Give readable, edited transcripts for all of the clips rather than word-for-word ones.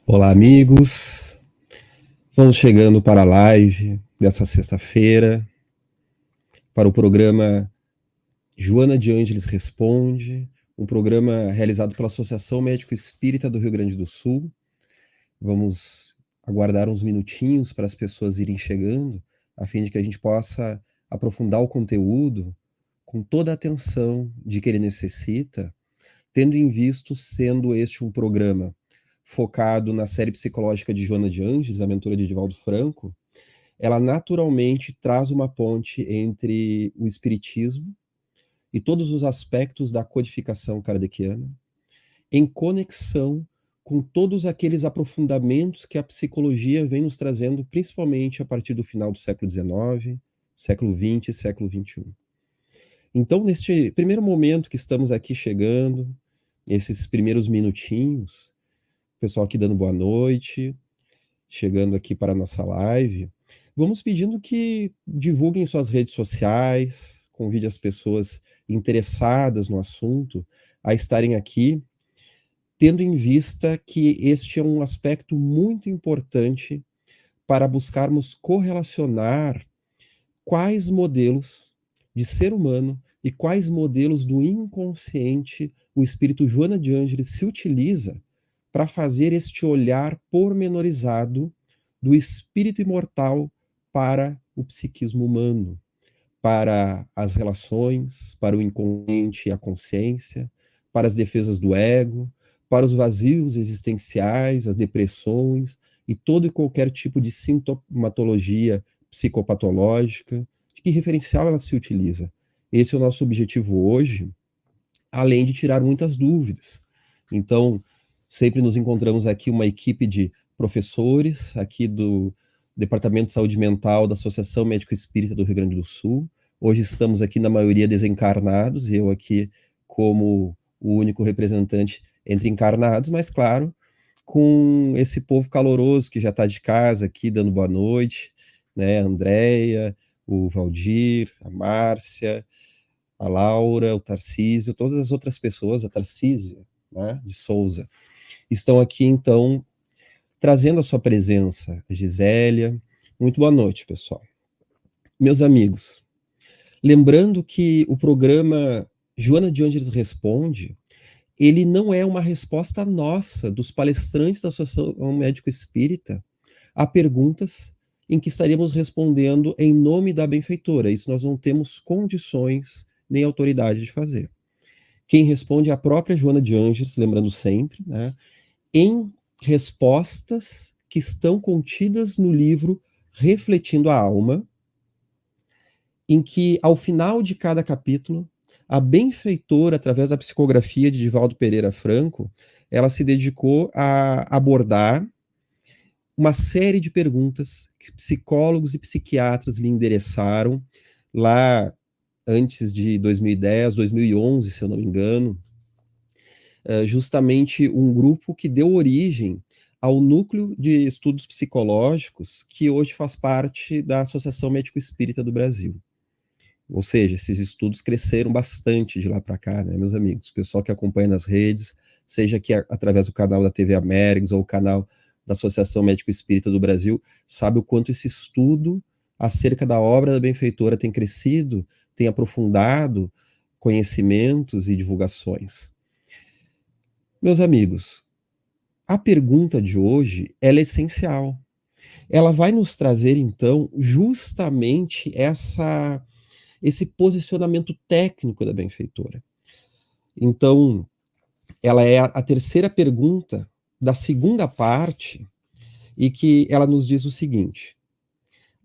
Olá, amigos. Vamos chegando para a live dessa sexta-feira, para o programa Joana de Ângeles Responde, um programa realizado pela Associação Médico Espírita do Rio Grande do Sul. Vamos aguardar uns minutinhos para as pessoas irem chegando, a fim de que a gente possa aprofundar o conteúdo com toda a atenção de que ele necessita, tendo em vista sendo este um programa focado na série psicológica de Joana de Ângeles, a mentora de Edivaldo Franco. Ela naturalmente traz uma ponte entre o espiritismo e todos os aspectos da codificação kardeciana, em conexão com todos aqueles aprofundamentos que a psicologia vem nos trazendo, principalmente a partir do final do século XIX, século XX e século XXI. Então, neste primeiro momento que estamos aqui chegando, esses primeiros minutinhos, o pessoal aqui dando boa noite, chegando aqui para a nossa live, vamos pedindo que divulguem suas redes sociais, convide as pessoas interessadas no assunto a estarem aqui, tendo em vista que este é um aspecto muito importante para buscarmos correlacionar quais modelos de ser humano e quais modelos do inconsciente o espírito Joana de Ângeles se utiliza para fazer este olhar pormenorizado do espírito imortal para o psiquismo humano, para as relações, para o inconsciente e a consciência, para as defesas do ego, para os vazios existenciais, as depressões e todo e qualquer tipo de sintomatologia psicopatológica, de que referencial ela se utiliza. Esse é o nosso objetivo hoje, além de tirar muitas dúvidas. Então, sempre nos encontramos aqui uma equipe de professores, aqui do Departamento de Saúde Mental da Associação Médico Espírita do Rio Grande do Sul. Hoje estamos aqui, na maioria, desencarnados, e eu aqui como o único representante entre encarnados, mas, claro, com esse povo caloroso que já está de casa aqui, dando boa noite, né? A Andréia, o Valdir, a Márcia, a Laura, o Tarcísio, todas as outras pessoas, a Tarcísia, né, de Souza, estão aqui, então, trazendo a sua presença. A Gisélia, muito boa noite, pessoal. Meus amigos, lembrando que o programa Joana de Ângeles Responde, ele não é uma resposta nossa, dos palestrantes da Associação Médico Espírita, a perguntas em que estaremos respondendo em nome da benfeitora. Isso nós não temos condições nem autoridade de fazer. Quem responde é a própria Joana de Ângeles, lembrando sempre, né, em respostas que estão contidas no livro Refletindo a Alma, em que, ao final de cada capítulo, a benfeitora, através da psicografia de Divaldo Pereira Franco, ela se dedicou a abordar uma série de perguntas que psicólogos e psiquiatras lhe endereçaram lá antes de 2010, 2011, se eu não me engano, justamente um grupo que deu origem ao núcleo de estudos psicológicos que hoje faz parte da Associação Médico Espírita do Brasil. Ou seja, esses estudos cresceram bastante de lá para cá, né, meus amigos? O pessoal que acompanha nas redes, seja aqui através do canal da TV Américos ou o canal da Associação Médico Espírita do Brasil, sabe o quanto esse estudo acerca da obra da benfeitora tem crescido, tem aprofundado conhecimentos e divulgações. Meus amigos, a pergunta de hoje, ela é essencial. Ela vai nos trazer, então, justamente esse posicionamento técnico da benfeitora. Então, ela é a terceira pergunta da segunda parte, e que ela nos diz o seguinte: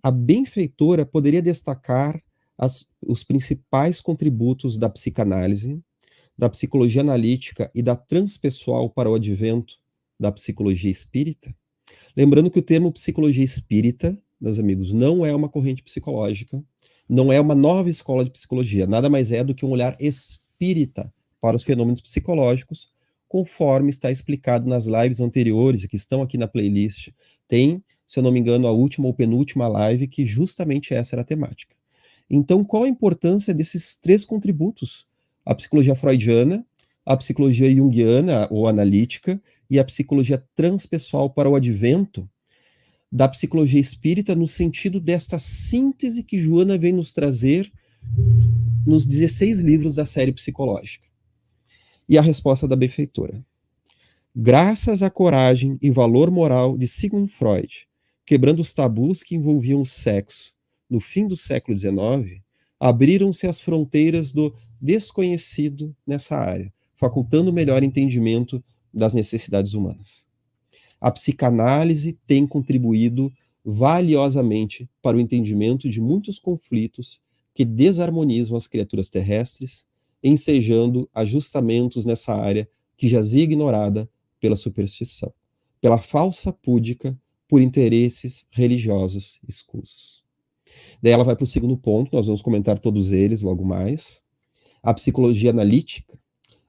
a benfeitora poderia destacar os principais contributos da psicanálise, da psicologia analítica e da transpessoal para o advento da psicologia espírita? Lembrando que o termo psicologia espírita, meus amigos, não é uma corrente psicológica, não é uma nova escola de psicologia, nada mais é do que um olhar espírita para os fenômenos psicológicos, conforme está explicado nas lives anteriores, que estão aqui na playlist. Tem, se eu não me engano, a última ou penúltima live, que justamente essa era a temática. Então, qual a importância desses três contributos? A psicologia freudiana, a psicologia junguiana ou analítica e a psicologia transpessoal para o advento da psicologia espírita, no sentido desta síntese que Joana vem nos trazer nos 16 livros da série psicológica. E a resposta da benfeitora: graças à coragem e valor moral de Sigmund Freud, quebrando os tabus que envolviam o sexo no fim do século XIX, abriram-se as fronteiras do desconhecido nessa área, facultando melhor entendimento das necessidades humanas. A psicanálise tem contribuído valiosamente para o entendimento de muitos conflitos que desarmonizam as criaturas terrestres, ensejando ajustamentos nessa área que jazia ignorada pela superstição, pela falsa púdica, por interesses religiosos escusos. Daí ela vai para o segundo ponto, nós vamos comentar todos eles logo mais. A psicologia analítica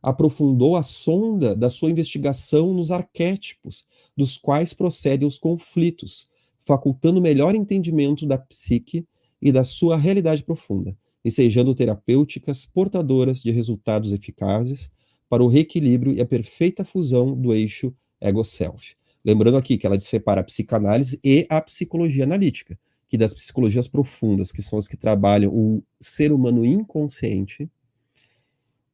aprofundou a sonda da sua investigação nos arquétipos dos quais procedem os conflitos, facultando melhor entendimento da psique e da sua realidade profunda, ensejando terapêuticas portadoras de resultados eficazes para o reequilíbrio e a perfeita fusão do eixo ego-self. Lembrando aqui que ela separa a psicanálise e a psicologia analítica, que das psicologias profundas, que são as que trabalham o ser humano inconsciente,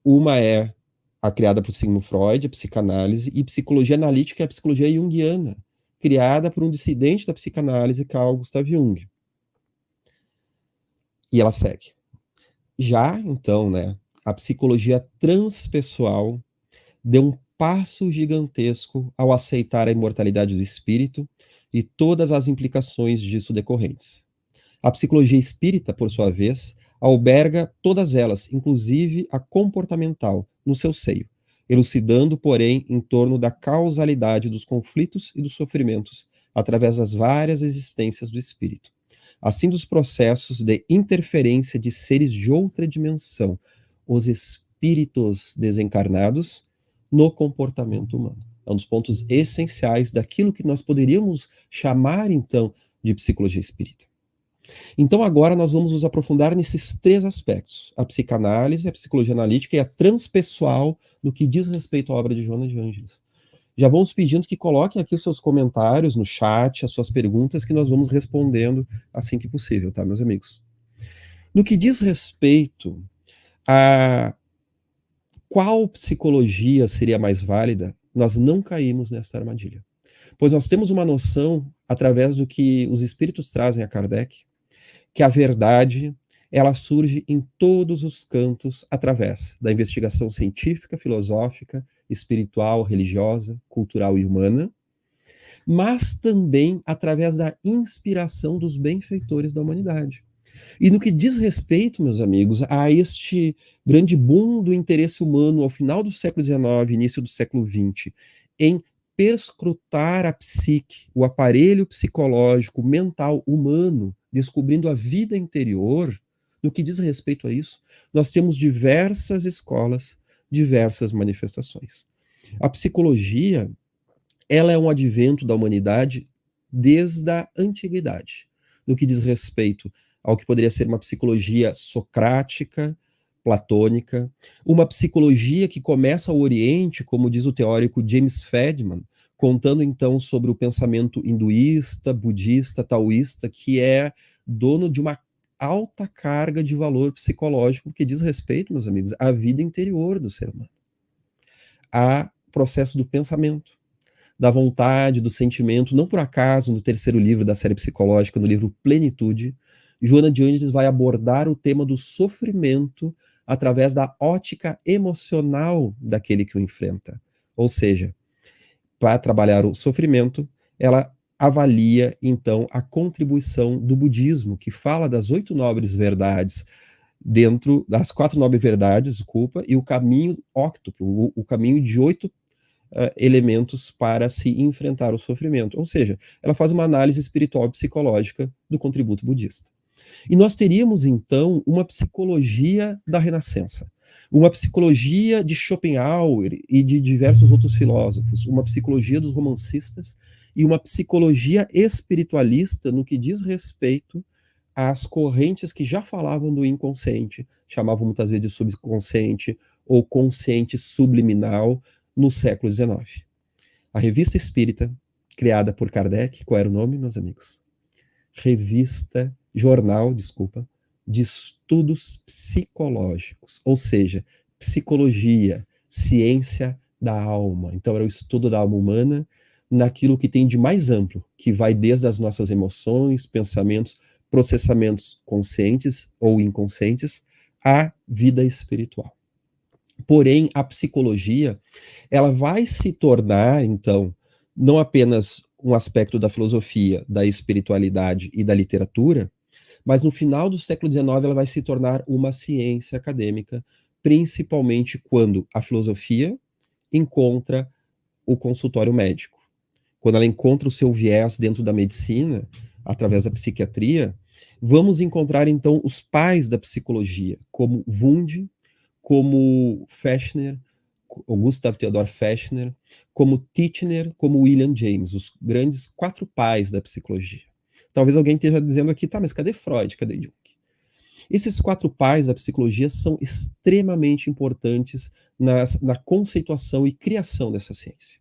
uma é a criada por Sigmund Freud, a psicanálise, e psicologia analítica é a psicologia junguiana, criada por um dissidente da psicanálise, Carl Gustav Jung. E ela segue. Já, então, a psicologia transpessoal deu um passo gigantesco ao aceitar a imortalidade do espírito e todas as implicações disso decorrentes. A psicologia espírita, por sua vez, alberga todas elas, inclusive a comportamental, no seu seio, elucidando, porém, em torno da causalidade dos conflitos e dos sofrimentos, através das várias existências do espírito. Assim, dos processos de interferência de seres de outra dimensão, os espíritos desencarnados, no comportamento humano. É um dos pontos essenciais daquilo que nós poderíamos chamar, então, de psicologia espírita. Então, agora nós vamos nos aprofundar nesses três aspectos: a psicanálise, a psicologia analítica e a transpessoal, no que diz respeito à obra de Joana de Ângeles. Já vamos pedindo que coloquem aqui os seus comentários no chat, as suas perguntas, que nós vamos respondendo assim que possível, tá, meus amigos? No que diz respeito a qual psicologia seria mais válida, nós não caímos nesta armadilha. Pois nós temos uma noção, através do que os espíritos trazem a Kardec, que a verdade, ela surge em todos os cantos através da investigação científica, filosófica, espiritual, religiosa, cultural e humana, mas também através da inspiração dos benfeitores da humanidade. E no que diz respeito, meus amigos, a este grande boom do interesse humano ao final do século XIX, início do século XX, em perscrutar a psique, o aparelho psicológico, mental humano, descobrindo a vida interior, no que diz respeito a isso, nós temos diversas escolas, diversas manifestações. A psicologia, ela é um advento da humanidade desde a antiguidade, no que diz respeito ao que poderia ser uma psicologia socrática, platônica, uma psicologia que começa ao Oriente, como diz o teórico James Fadiman, contando então sobre o pensamento hinduísta, budista, taoísta, que é dono de uma alta carga de valor psicológico, que diz respeito, meus amigos, à vida interior do ser humano, a processo do pensamento, da vontade, do sentimento. Não por acaso, no terceiro livro da série psicológica, no livro Plenitude, Joana de Ângeles vai abordar o tema do sofrimento através da ótica emocional daquele que o enfrenta. Ou seja, para trabalhar o sofrimento, ela avalia, então, a contribuição do budismo, que fala das 8 nobres verdades, dentro das 4 nobres verdades, desculpa, e o caminho óctuplo, o caminho de 8 elementos para se enfrentar o sofrimento. Ou seja, ela faz uma análise espiritual e psicológica do contributo budista. E nós teríamos, então, uma psicologia da Renascença, uma psicologia de Schopenhauer e de diversos outros filósofos, uma psicologia dos romancistas e uma psicologia espiritualista no que diz respeito às correntes que já falavam do inconsciente, chamavam muitas vezes de subconsciente ou consciente subliminal no século XIX. A Revista Espírita, criada por Kardec, qual era o nome, meus amigos? Jornal de Estudos Psicológicos, ou seja, psicologia, ciência da alma. Então era o estudo da alma humana naquilo que tem de mais amplo, que vai desde as nossas emoções, pensamentos, processamentos conscientes ou inconscientes, à vida espiritual. Porém, a psicologia, ela vai se tornar, então, não apenas um aspecto da filosofia, da espiritualidade e da literatura, mas no final do século XIX ela vai se tornar uma ciência acadêmica, principalmente quando a filosofia encontra o consultório médico. Quando ela encontra o seu viés dentro da medicina, através da psiquiatria, vamos encontrar então os pais da psicologia, como Wundt, como Fechner, Gustav Theodor Fechner, como Titchener, como William James, os grandes 4 pais da psicologia. Talvez alguém esteja dizendo aqui, tá, mas cadê Freud, cadê Jung? Esses 4 pais da psicologia são extremamente importantes na conceituação e criação dessa ciência.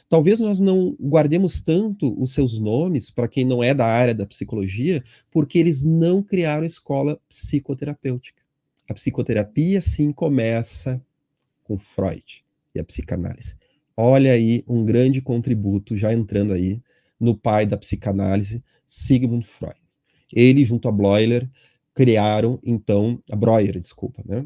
Talvez nós não guardemos tanto os seus nomes para quem não é da área da psicologia, porque eles não criaram escola psicoterapêutica. A psicoterapia, sim, começa com Freud e a psicanálise. Olha aí um grande contributo, já entrando aí, no pai da psicanálise, Sigmund Freud. Ele, junto a Breuer, criaram, então, a Breuer, desculpa, né?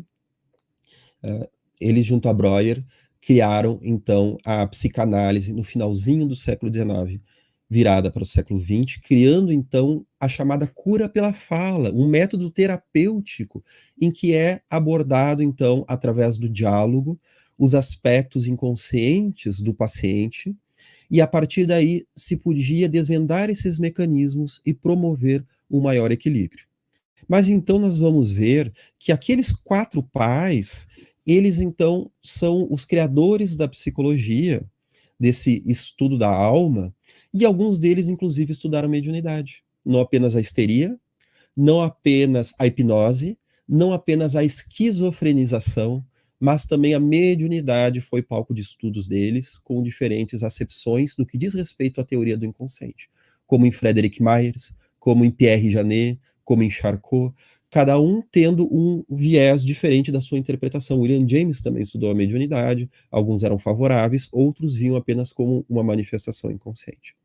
Ele, junto a Breuer, criaram, então, a psicanálise no finalzinho do século XIX, virada para o século XX, criando, então, a chamada cura pela fala, um método terapêutico em que é abordado, então, através do diálogo, os aspectos inconscientes do paciente, e a partir daí se podia desvendar esses mecanismos e promover um maior equilíbrio. Mas então nós vamos ver que aqueles 4 pais, eles então são os criadores da psicologia, desse estudo da alma, e alguns deles inclusive estudaram mediunidade. Não apenas a histeria, não apenas a hipnose, não apenas a esquizofrenização, mas também a mediunidade foi palco de estudos deles, com diferentes acepções no que diz respeito à teoria do inconsciente, como em Frederick Myers, como em Pierre Janet, como em Charcot, cada um tendo um viés diferente da sua interpretação. William James também estudou a mediunidade, alguns eram favoráveis, outros viam apenas como uma manifestação inconsciente.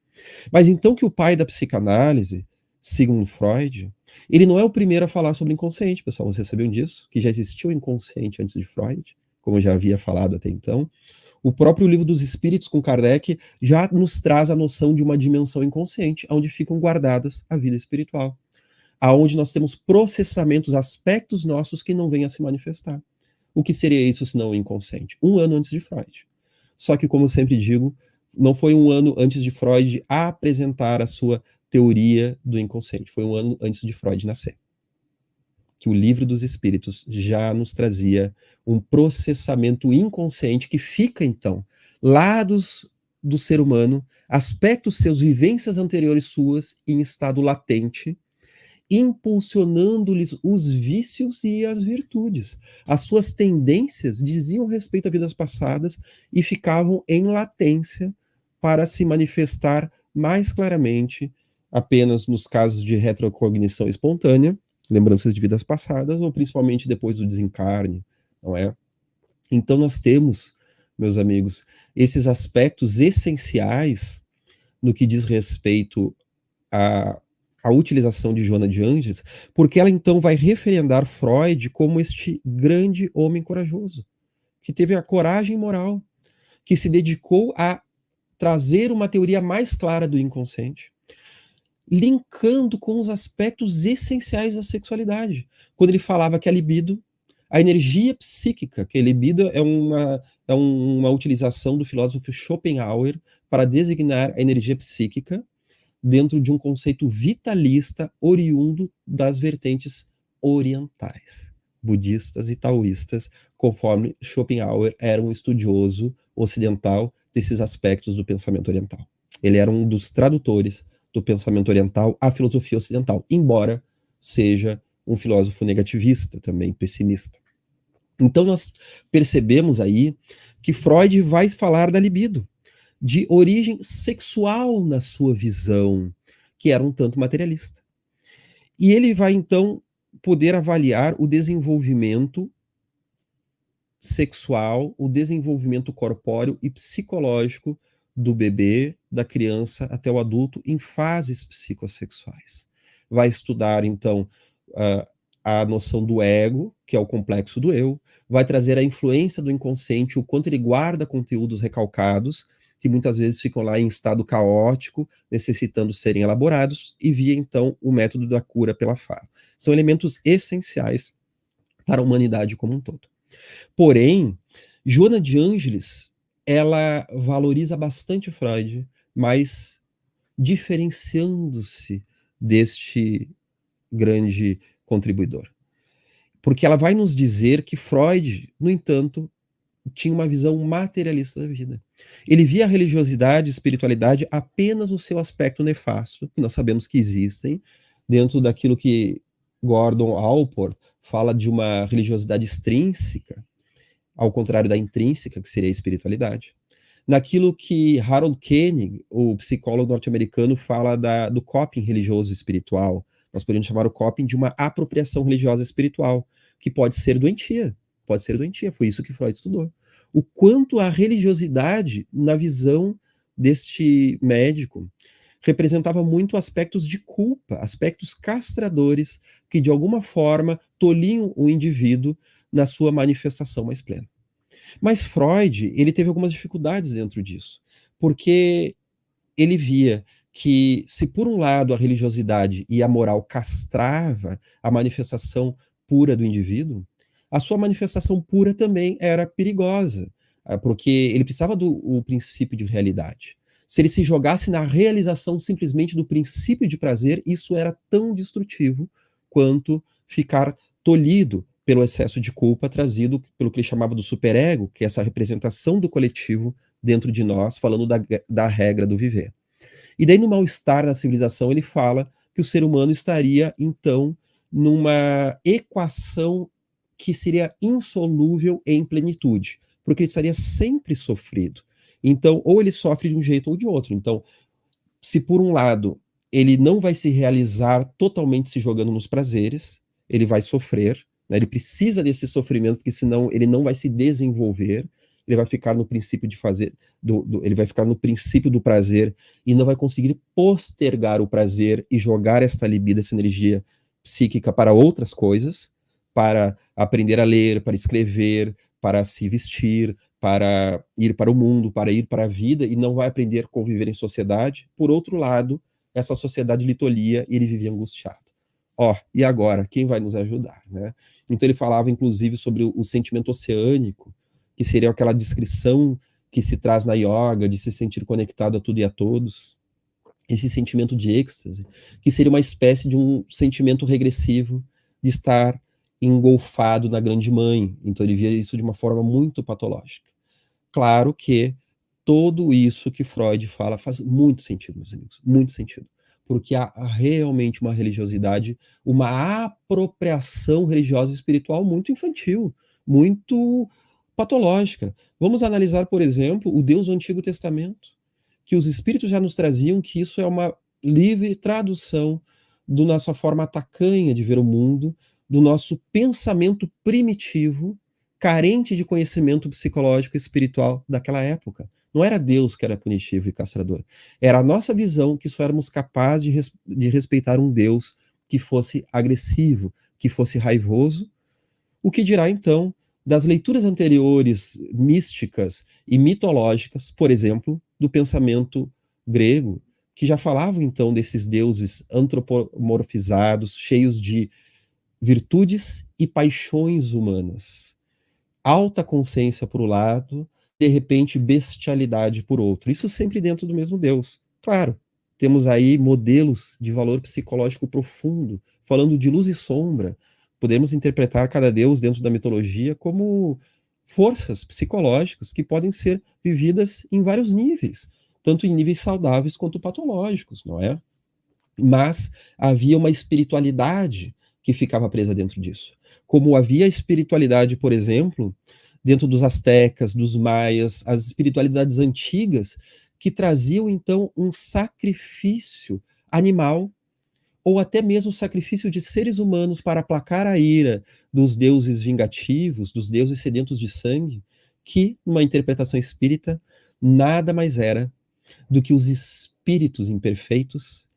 Mas então que o pai da psicanálise, Sigmund Freud, ele não é o primeiro a falar sobre inconsciente, pessoal, vocês sabiam disso? Que já existia o inconsciente antes de Freud, como eu já havia falado até então. O próprio Livro dos Espíritos, com Kardec, já nos traz a noção de uma dimensão inconsciente, onde ficam guardadas a vida espiritual, aonde nós temos processamentos, aspectos nossos que não vêm a se manifestar. O que seria isso se não o inconsciente? 1 ano antes de Freud. Só que, como eu sempre digo, não foi 1 ano antes de Freud apresentar a sua teoria do inconsciente, foi 1 ano antes de Freud nascer. Que o Livro dos Espíritos já nos trazia um processamento inconsciente que fica, então, lados do ser humano, aspectos seus, vivências anteriores suas, em estado latente, impulsionando-lhes os vícios e as virtudes. As suas tendências diziam respeito a vidas passadas e ficavam em latência para se manifestar mais claramente apenas nos casos de retrocognição espontânea, lembranças de vidas passadas, ou principalmente depois do desencarne, não é? Então nós temos, meus amigos, esses aspectos essenciais no que diz respeito a utilização de Joana de Ângeles, porque ela então vai referendar Freud como este grande homem corajoso, que teve a coragem moral, que se dedicou a trazer uma teoria mais clara do inconsciente, linkando com os aspectos essenciais da sexualidade. Quando ele falava que a libido, a energia psíquica, que a libido é uma utilização do filósofo Schopenhauer para designar a energia psíquica dentro de um conceito vitalista oriundo das vertentes orientais, budistas e taoístas, conforme Schopenhauer era um estudioso ocidental desses aspectos do pensamento oriental. Ele era um dos tradutores do pensamento oriental à filosofia ocidental, embora seja um filósofo negativista, também pessimista. Então nós percebemos aí que Freud vai falar da libido, de origem sexual na sua visão, que era um tanto materialista. E ele vai então poder avaliar o desenvolvimento sexual, o desenvolvimento corpóreo e psicológico do bebê, da criança até o adulto em fases psicossexuais. Vai estudar, então, a noção do ego, que é o complexo do eu, vai trazer a influência do inconsciente, o quanto ele guarda conteúdos recalcados, que muitas vezes ficam lá em estado caótico, necessitando serem elaborados, e via, então, o método da cura pela fala. São elementos essenciais para a humanidade como um todo. Porém, Joana de Ângeles, ela valoriza bastante Freud, mas diferenciando-se deste grande contribuidor. Porque ela vai nos dizer que Freud, no entanto, tinha uma visão materialista da vida. Ele via a religiosidade e espiritualidade apenas no seu aspecto nefasto, que nós sabemos que existem, dentro daquilo que Gordon Allport fala de uma religiosidade extrínseca, ao contrário da intrínseca, que seria a espiritualidade. Naquilo que Harold Koenig, o psicólogo norte-americano, fala do coping religioso espiritual. Nós poderíamos chamar o coping de uma apropriação religiosa espiritual, que pode ser doentia. Pode ser doentia, foi isso que Freud estudou. O quanto a religiosidade, na visão deste médico, representava muito aspectos de culpa, aspectos castradores, que de alguma forma tolhiam o indivíduo na sua manifestação mais plena. Mas Freud, ele teve algumas dificuldades dentro disso, porque ele via que se por um lado a religiosidade e a moral castrava a manifestação pura do indivíduo, a sua manifestação pura também era perigosa, porque ele precisava do princípio de realidade. Se ele se jogasse na realização simplesmente do princípio de prazer, isso era tão destrutivo quanto ficar tolhido pelo excesso de culpa trazido pelo que ele chamava do superego, que é essa representação do coletivo dentro de nós, falando da regra do viver. E daí, no mal-estar na civilização, ele fala que o ser humano estaria, então, numa equação que seria insolúvel em plenitude, porque ele estaria sempre sofrido. Então, ou ele sofre de um jeito ou de outro. Então, se por um lado ele não vai se realizar totalmente se jogando nos prazeres, ele vai sofrer, né? Ele precisa desse sofrimento, porque senão ele não vai se desenvolver, ele vai ficar no princípio de fazer, ele vai ficar no princípio do prazer e não vai conseguir postergar o prazer e jogar esta libido, essa energia psíquica para outras coisas, para aprender a ler, para escrever, para se vestir, para ir para o mundo, para ir para a vida, e não vai aprender a conviver em sociedade. Por outro lado, essa sociedade lhe tolhia e ele vivia angustiado. E agora, quem vai nos ajudar, né? Então ele falava, inclusive, sobre o sentimento oceânico, que seria aquela descrição que se traz na yoga, de se sentir conectado a tudo e a todos, esse sentimento de êxtase, que seria uma espécie de um sentimento regressivo de estar engolfado na grande mãe. Então ele via isso de uma forma muito patológica. Claro que tudo isso que Freud fala faz muito sentido, meus amigos, muito sentido. Porque há realmente uma religiosidade, uma apropriação religiosa e espiritual muito infantil, muito patológica. Vamos analisar, por exemplo, o Deus do Antigo Testamento, que os espíritos já nos traziam que isso é uma livre tradução da nossa forma tacanha de ver o mundo, do nosso pensamento primitivo, carente de conhecimento psicológico e espiritual daquela época. Não era Deus que era punitivo e castrador. Era a nossa visão que só éramos capazes de respeitar um Deus que fosse agressivo, que fosse raivoso. O que dirá, então, das leituras anteriores místicas e mitológicas, por exemplo, do pensamento grego, que já falavam, então, desses deuses antropomorfizados, cheios de virtudes e paixões humanas. Alta consciência por um lado, de repente bestialidade por outro. Isso sempre dentro do mesmo Deus. Claro, temos aí modelos de valor psicológico profundo, falando de luz e sombra. Podemos interpretar cada deus dentro da mitologia como forças psicológicas que podem ser vividas em vários níveis, tanto em níveis saudáveis quanto patológicos, não é? Mas havia uma espiritualidade que ficava presa dentro disso. como havia espiritualidade, por exemplo, dentro dos astecas, dos maias, as espiritualidades antigas, que traziam então um sacrifício animal, ou até mesmo o sacrifício de seres humanos para aplacar a ira dos deuses vingativos, dos deuses sedentos de sangue, que, numa interpretação espírita, nada mais era do que os espíritos imperfeitos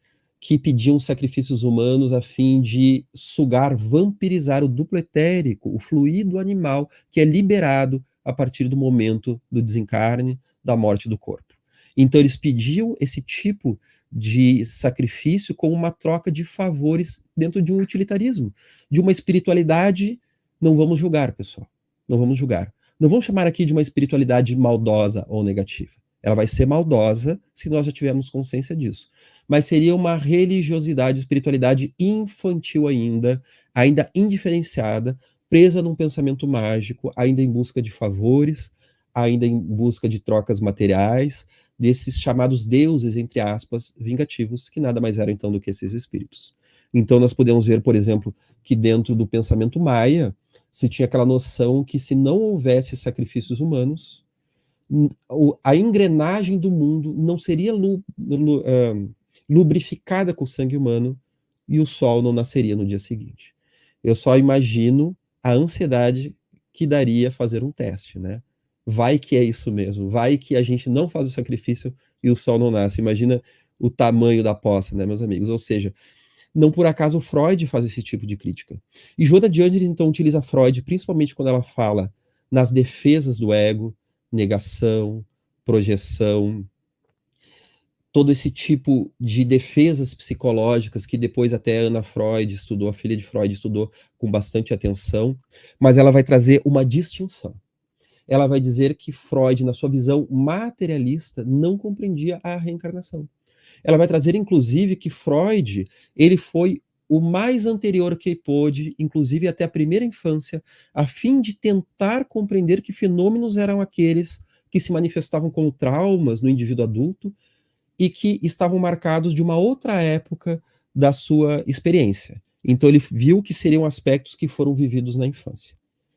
que pediam sacrifícios humanos a fim de sugar, vampirizar o duplo etérico, o fluido animal que é liberado a partir do momento do desencarne, da morte do corpo. Então eles pediam esse tipo de sacrifício como uma troca de favores dentro de um utilitarismo, de uma espiritualidade. Não vamos julgar, pessoal, não vamos julgar. Não vamos chamar aqui de uma espiritualidade maldosa ou negativa. Ela vai ser maldosa se nós já tivermos consciência disso. Mas seria uma religiosidade, espiritualidade infantil ainda indiferenciada, presa num pensamento mágico, ainda em busca de favores, ainda em busca de trocas materiais, desses chamados deuses, entre aspas, vingativos, que nada mais eram então do que esses espíritos. Então nós podemos ver, por exemplo, que dentro do pensamento maia se tinha aquela noção que se não houvesse sacrifícios humanos, a engrenagem do mundo não seria lubrificada com o sangue humano e o sol não nasceria no dia seguinte. Eu só imagino a ansiedade que daria fazer um teste, né? Vai que é isso mesmo, vai que a gente não faz o sacrifício e o sol não nasce. Imagina o tamanho da aposta, né, meus amigos? Ou seja, não por acaso Freud faz esse tipo de crítica. E Joana de Ângeles, então, utiliza Freud, principalmente quando ela fala nas defesas do ego, negação, projeção, todo esse tipo de defesas psicológicas que depois até Ana Freud estudou, a filha de Freud estudou com bastante atenção, mas ela vai trazer uma distinção. Ela vai dizer que Freud, na sua visão materialista, não compreendia a reencarnação. Ela vai trazer, inclusive, que Freud, ele foi o mais anterior que pôde, inclusive até a primeira infância, a fim de tentar compreender que fenômenos eram aqueles que se manifestavam como traumas no indivíduo adulto e que estavam marcados de uma outra época da sua experiência. Então ele viu que seriam aspectos que foram vividos na infância.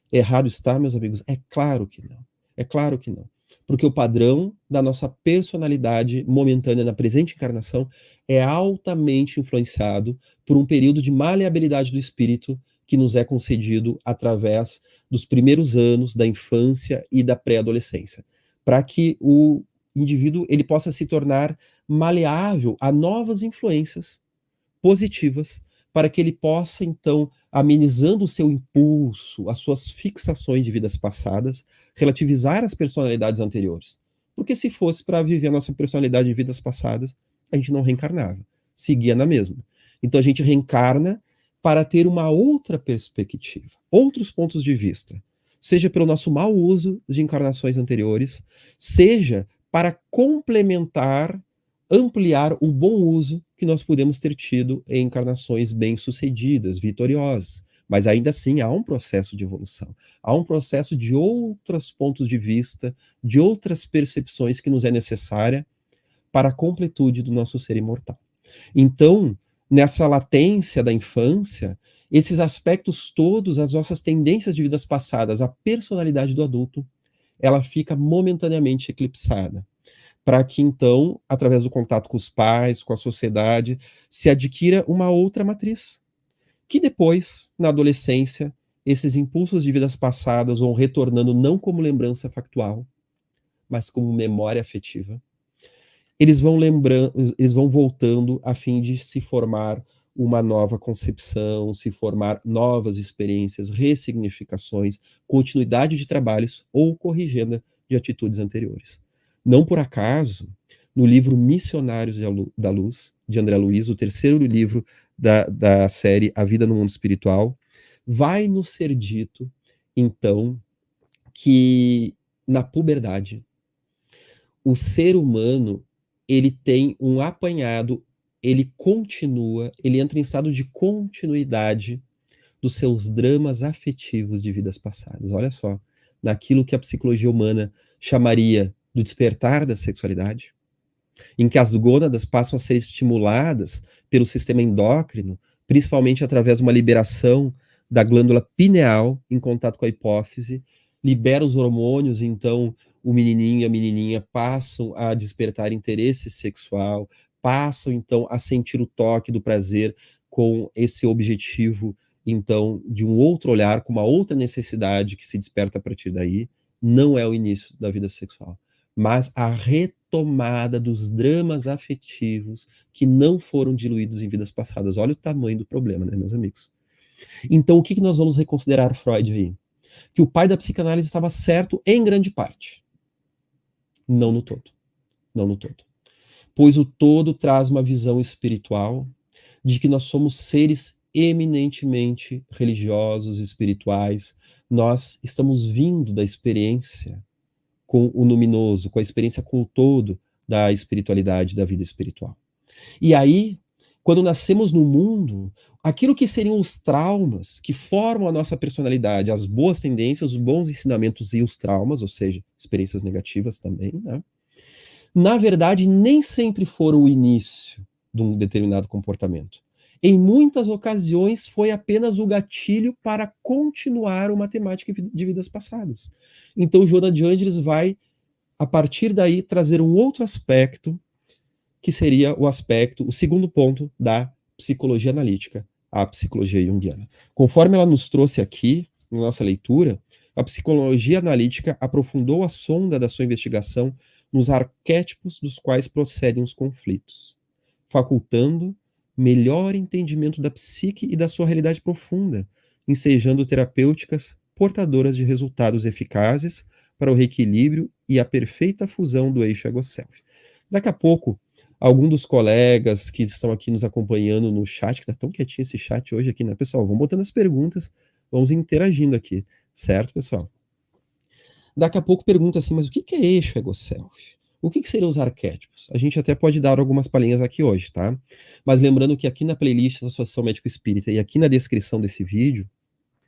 Errado está, meus amigos? É claro que não. É claro que não. Porque o padrão da nossa personalidade momentânea na presente encarnação é altamente influenciado por um período de maleabilidade do espírito que nos é concedido através dos primeiros anos da infância e da pré-adolescência, para que o indivíduo ele possa se tornar maleável a novas influências positivas, para que ele possa, então, amenizando o seu impulso, as suas fixações de vidas passadas, relativizar as personalidades anteriores. Porque se fosse para viver a nossa personalidade de vidas passadas, a gente não reencarnava, seguia na mesma. Então a gente reencarna para ter uma outra perspectiva, outros pontos de vista, seja pelo nosso mau uso de encarnações anteriores, seja para complementar, ampliar o bom uso que nós podemos ter tido em encarnações bem-sucedidas, vitoriosas. Mas ainda assim há um processo de evolução, há um processo de outros pontos de vista, de outras percepções que nos é necessária para a completude do nosso ser imortal. Então, nessa latência da infância, esses aspectos todos, as nossas tendências de vidas passadas, a personalidade do adulto, ela fica momentaneamente eclipsada, para que então, através do contato com os pais, com a sociedade, se adquira uma outra matriz, que depois, na adolescência, esses impulsos de vidas passadas vão retornando não como lembrança factual, mas como memória afetiva. Eles vão lembrando, eles vão voltando a fim de se formar uma nova concepção, se formar novas experiências, ressignificações, continuidade de trabalhos ou corrigenda de atitudes anteriores. Não por acaso, no livro Missionários da Luz, de André Luiz, o terceiro livro da série A Vida no Mundo Espiritual, vai nos ser dito, então, que na puberdade, o ser humano, ele tem um apanhado, ele continua, ele entra em estado de continuidade dos seus dramas afetivos de vidas passadas. Olha só, naquilo que a psicologia humana chamaria do despertar da sexualidade, em que as gônadas passam a ser estimuladas pelo sistema endócrino, principalmente através de uma liberação da glândula pineal em contato com a hipófise, libera os hormônios, então o menininho e a menininha passam a despertar interesse sexual, passam então a sentir o toque do prazer com esse objetivo, então, de um outro olhar, com uma outra necessidade que se desperta a partir daí. Não é o início da vida sexual, mas a retomada dos dramas afetivos que não foram diluídos em vidas passadas. Olha o tamanho do problema, né, meus amigos? Então, o que nós vamos reconsiderar Freud aí? Que o pai da psicanálise estava certo em grande parte. Não no todo. Não no todo. Pois o todo traz uma visão espiritual de que nós somos seres eminentemente religiosos, espirituais. Nós estamos vindo da experiência com o luminoso, com a experiência com o todo da espiritualidade, da vida espiritual. E aí, quando nascemos no mundo, aquilo que seriam os traumas que formam a nossa personalidade, as boas tendências, os bons ensinamentos e os traumas, ou seja, experiências negativas também, né? Na verdade, nem sempre foram o início de um determinado comportamento. Em muitas ocasiões, foi apenas o gatilho para continuar uma temática de vidas passadas. Então, Joana de Ângeles vai, a partir daí, trazer um outro aspecto, que seria o segundo ponto da psicologia analítica, a psicologia junguiana. Conforme ela nos trouxe aqui, na nossa leitura, a psicologia analítica aprofundou a sonda da sua investigação nos arquétipos dos quais procedem os conflitos, facultando melhor entendimento da psique e da sua realidade profunda, ensejando terapêuticas portadoras de resultados eficazes para o reequilíbrio e a perfeita fusão do eixo ego-self. Daqui a pouco, algum dos colegas que estão aqui nos acompanhando no chat, que tá tão quietinho esse chat hoje aqui, né, pessoal? Vamos botando as perguntas, vamos interagindo aqui, certo, pessoal? Daqui a pouco pergunta assim, mas o que é eixo ego-self? O que seriam os arquétipos? A gente até pode dar algumas palhinhas aqui hoje, tá? Mas lembrando que aqui na playlist da Associação Médico Espírita e aqui na descrição desse vídeo,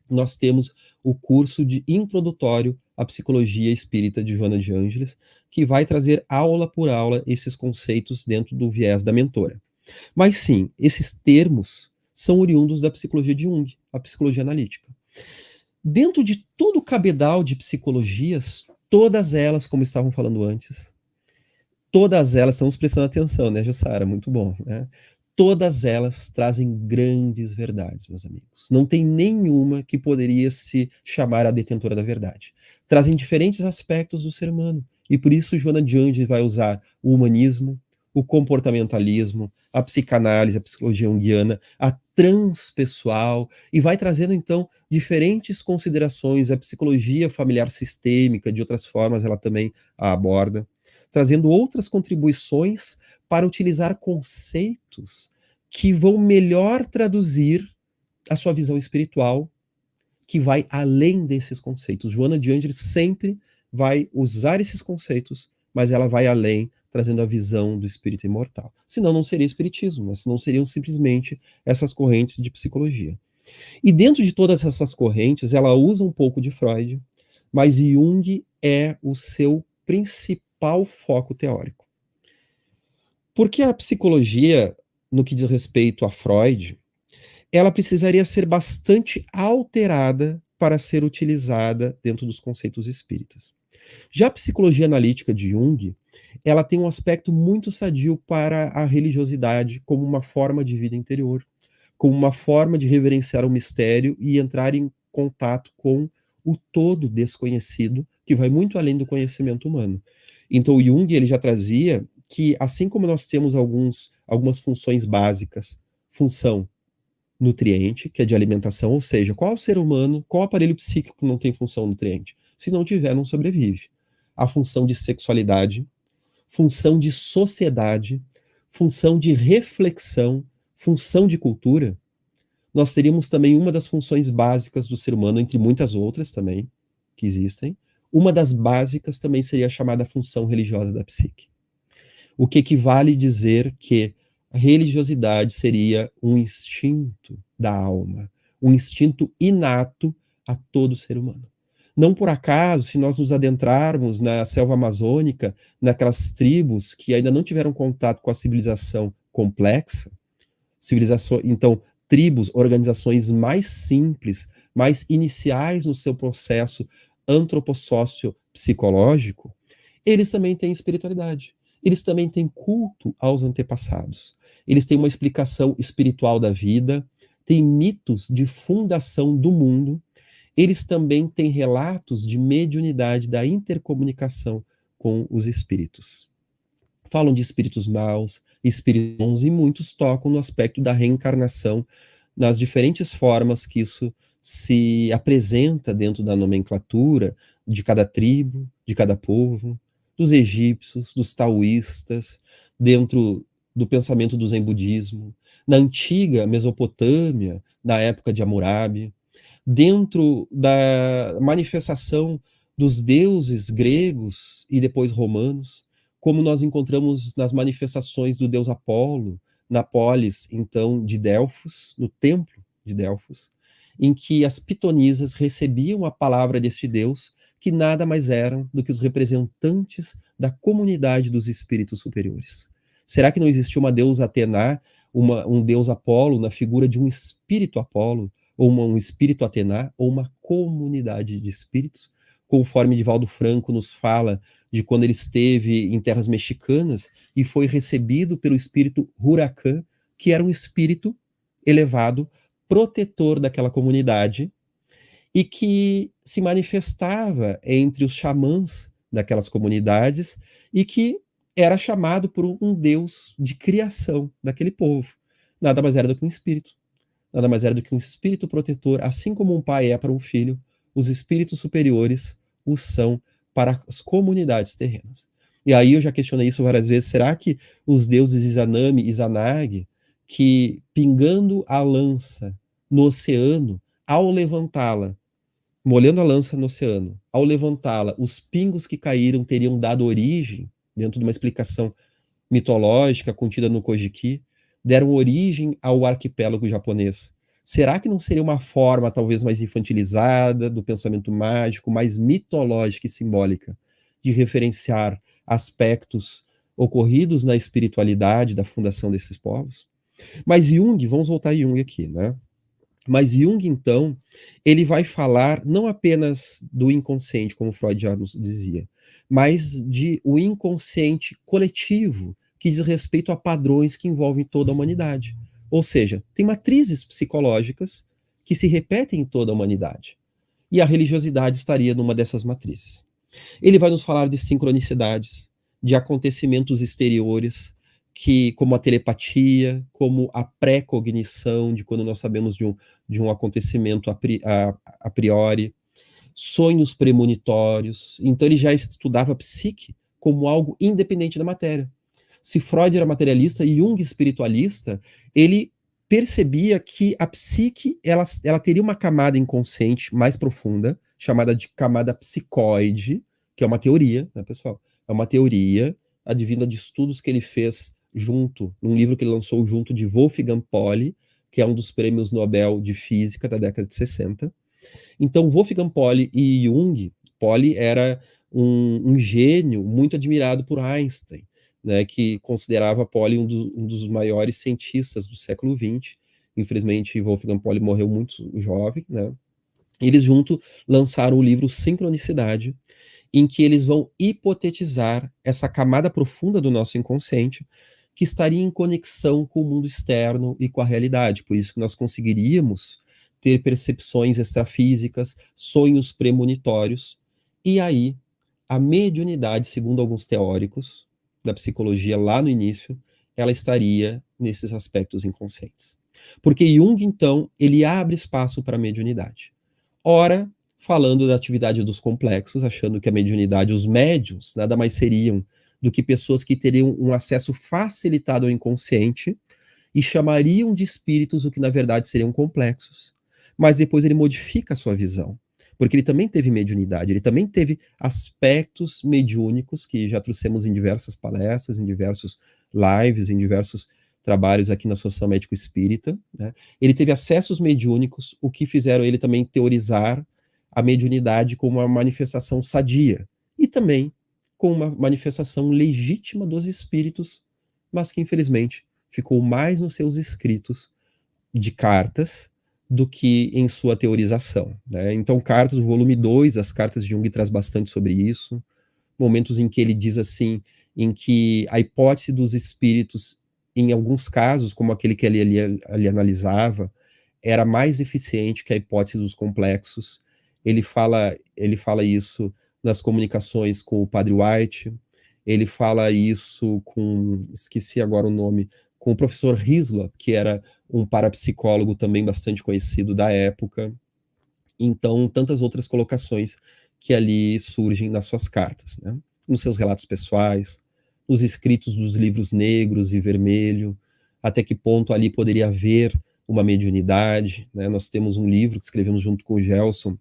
nós temos o curso de introdutório à psicologia espírita de Joana de Ângeles, que vai trazer aula por aula esses conceitos dentro do viés da mentora. Mas sim, esses termos são oriundos da psicologia de Jung, a psicologia analítica. Dentro de todo o cabedal de psicologias, todas elas, como estavam falando antes, todas elas, estamos prestando atenção, né, Jussara? Muito bom, né? Todas elas trazem grandes verdades, meus amigos. Não tem nenhuma que poderia se chamar a detentora da verdade. Trazem diferentes aspectos do ser humano. E por isso Joana de Ângeles vai usar o humanismo, o comportamentalismo, a psicanálise, a psicologia junguiana, a transpessoal, e vai trazendo, então, diferentes considerações. A psicologia familiar sistêmica, de outras formas, ela também a aborda, trazendo outras contribuições para utilizar conceitos que vão melhor traduzir a sua visão espiritual, que vai além desses conceitos. Joana de Ângeles sempre vai usar esses conceitos, mas ela vai além, trazendo a visão do espírito imortal. Senão não seria espiritismo, né? Senão seriam simplesmente essas correntes de psicologia. E dentro de todas essas correntes, ela usa um pouco de Freud, mas Jung é o seu principal foco teórico. Porque a psicologia, no que diz respeito a Freud, ela precisaria ser bastante alterada para ser utilizada dentro dos conceitos espíritas. Já a psicologia analítica de Jung, ela tem um aspecto muito sadio para a religiosidade como uma forma de vida interior, como uma forma de reverenciar o mistério e entrar em contato com o todo desconhecido, que vai muito além do conhecimento humano. Então o Jung, ele já trazia que, assim como nós temos algumas funções básicas, função nutriente, que é de alimentação, ou seja, qual ser humano, qual aparelho psíquico que não tem função nutriente? Se não tiver, não sobrevive. A função de sexualidade, função de sociedade, função de reflexão, função de cultura, nós teríamos também uma das funções básicas do ser humano, entre muitas outras também, que existem. Uma das básicas também seria a chamada função religiosa da psique. O que equivale dizer que a religiosidade seria um instinto da alma, um instinto inato a todo ser humano. Não por acaso, se nós nos adentrarmos na selva amazônica, naquelas tribos que ainda não tiveram contato com a civilização complexa, então tribos, organizações mais simples, mais iniciais no seu processo antropossócio-psicológico, eles também têm espiritualidade. Eles também têm culto aos antepassados. Eles têm uma explicação espiritual da vida, têm mitos de fundação do mundo. Eles também têm relatos de mediunidade da intercomunicação com os espíritos. Falam de espíritos maus, espíritos bons, e muitos tocam no aspecto da reencarnação, nas diferentes formas que isso se apresenta dentro da nomenclatura de cada tribo, de cada povo, dos egípcios, dos taoístas, dentro do pensamento do Zen budismo, na antiga Mesopotâmia, na época de Hammurabi, dentro da manifestação dos deuses gregos e depois romanos, como nós encontramos nas manifestações do deus Apolo, na polis, então, de Delfos, no templo de Delfos, em que as pitonisas recebiam a palavra deste deus, que nada mais eram do que os representantes da comunidade dos espíritos superiores. Será que não existiu uma deusa Atena, um deus Apolo, na figura de um espírito Apolo, ou um espírito Atena, ou uma comunidade de espíritos? Conforme Divaldo Franco nos fala de quando ele esteve em terras mexicanas e foi recebido pelo espírito Huracan, que era um espírito elevado, protetor daquela comunidade, e que se manifestava entre os xamãs daquelas comunidades e que era chamado por um deus de criação daquele povo. Nada mais era do que um espírito. Nada mais era do que um espírito protetor, assim como um pai é para um filho, os espíritos superiores o são para as comunidades terrenas. E aí eu já questionei isso várias vezes, será que os deuses Izanami e Izanagi, que pingando a lança no oceano, ao levantá-la, molhando a lança no oceano, ao levantá-la, os pingos que caíram teriam dado origem, dentro de uma explicação mitológica contida no Kojiki, deram origem ao arquipélago japonês. Será que não seria uma forma talvez mais infantilizada do pensamento mágico, mais mitológica e simbólica, de referenciar aspectos ocorridos na espiritualidade da fundação desses povos? Mas Jung, vamos voltar a Jung aqui, né? Mas Jung, então, ele vai falar não apenas do inconsciente, como Freud já nos dizia, mas de o inconsciente coletivo, que diz respeito a padrões que envolvem toda a humanidade. Ou seja, tem matrizes psicológicas que se repetem em toda a humanidade. E a religiosidade estaria numa dessas matrizes. Ele vai nos falar de sincronicidades, de acontecimentos exteriores, que, como a telepatia, como a pré-cognição, de quando nós sabemos de um acontecimento a priori, sonhos premonitórios. Então ele já estudava a psique como algo independente da matéria. Se Freud era materialista e Jung espiritualista, ele percebia que a psique ela teria uma camada inconsciente mais profunda, chamada de camada psicoide, que é uma teoria, né, pessoal? É uma teoria advinda de estudos que ele fez junto, num livro que ele lançou junto de Wolfgang Pauli, que é um dos prêmios Nobel de Física da década de 60. Então, Wolfgang Pauli e Jung, Pauli era um gênio muito admirado por Einstein, né, que considerava Pauli um dos maiores cientistas do século XX. Infelizmente, Wolfgang Pauli morreu muito jovem, né? Eles juntos lançaram o livro Sincronicidade, em que eles vão hipotetizar essa camada profunda do nosso inconsciente que estaria em conexão com o mundo externo e com a realidade. Por isso que nós conseguiríamos ter percepções extrafísicas, sonhos premonitórios, e aí a mediunidade, segundo alguns teóricos da psicologia lá no início, ela estaria nesses aspectos inconscientes. Porque Jung, então, ele abre espaço para a mediunidade. Ora, falando da atividade dos complexos, achando que a mediunidade, os médiuns, nada mais seriam do que pessoas que teriam um acesso facilitado ao inconsciente e chamariam de espíritos o que na verdade seriam complexos. Mas depois ele modifica a sua visão, porque ele também teve mediunidade, ele também teve aspectos mediúnicos que já trouxemos em diversas palestras, em diversos lives, em diversos trabalhos aqui na Associação Médico Espírita, né? Ele teve acessos mediúnicos, o que fizeram ele também teorizar a mediunidade como uma manifestação sadia, e também como uma manifestação legítima dos espíritos, mas que infelizmente ficou mais nos seus escritos de cartas do que em sua teorização, né? Então, Cartas, o volume 2, as cartas de Jung traz bastante sobre isso, momentos em que ele diz assim, em que a hipótese dos espíritos, em alguns casos, como aquele que ele analisava, era mais eficiente que a hipótese dos complexos. Ele fala isso nas comunicações com o Padre White, ele fala isso com, esqueci agora o nome, com o professor Hislop, que era um parapsicólogo também bastante conhecido da época. Então, tantas outras colocações que ali surgem nas suas cartas, né? Nos seus relatos pessoais, nos escritos dos livros negros e vermelho, até que ponto ali poderia haver uma mediunidade, né? Nós temos um livro que escrevemos junto com o Gelson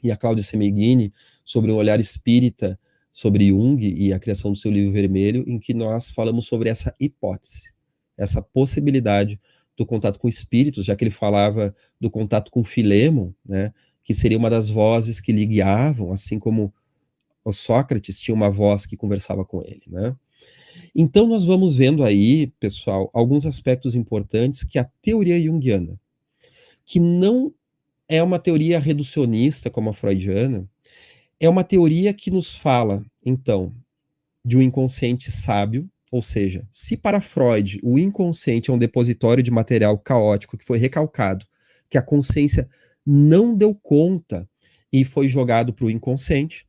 e a Cláudia Semeghini sobre um olhar espírita sobre Jung e a criação do seu livro vermelho, em que nós falamos sobre essa hipótese, essa possibilidade do contato com espíritos, já que ele falava do contato com Filemon, né, que seria uma das vozes que lhe guiavam, assim como o Sócrates tinha uma voz que conversava com ele, né? Então nós vamos vendo aí, pessoal, alguns aspectos importantes que a teoria junguiana, que não é uma teoria reducionista como a freudiana, é uma teoria que nos fala, então, de um inconsciente sábio, ou seja, se para Freud o inconsciente é um depositório de material caótico que foi recalcado, que a consciência não deu conta e foi jogado para o inconsciente,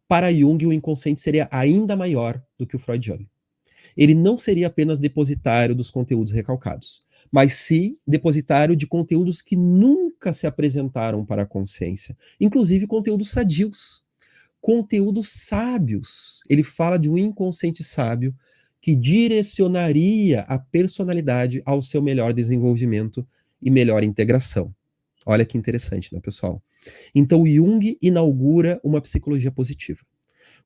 para Jung o inconsciente seria ainda maior do que o freudiano. Ele não seria apenas depositário dos conteúdos recalcados, mas sim depositário de conteúdos que nunca se apresentaram para a consciência, inclusive conteúdos sadios, conteúdos sábios. Ele fala de um inconsciente sábio que direcionaria a personalidade ao seu melhor desenvolvimento e melhor integração. Olha que interessante, né, pessoal? Então, Jung inaugura uma psicologia positiva.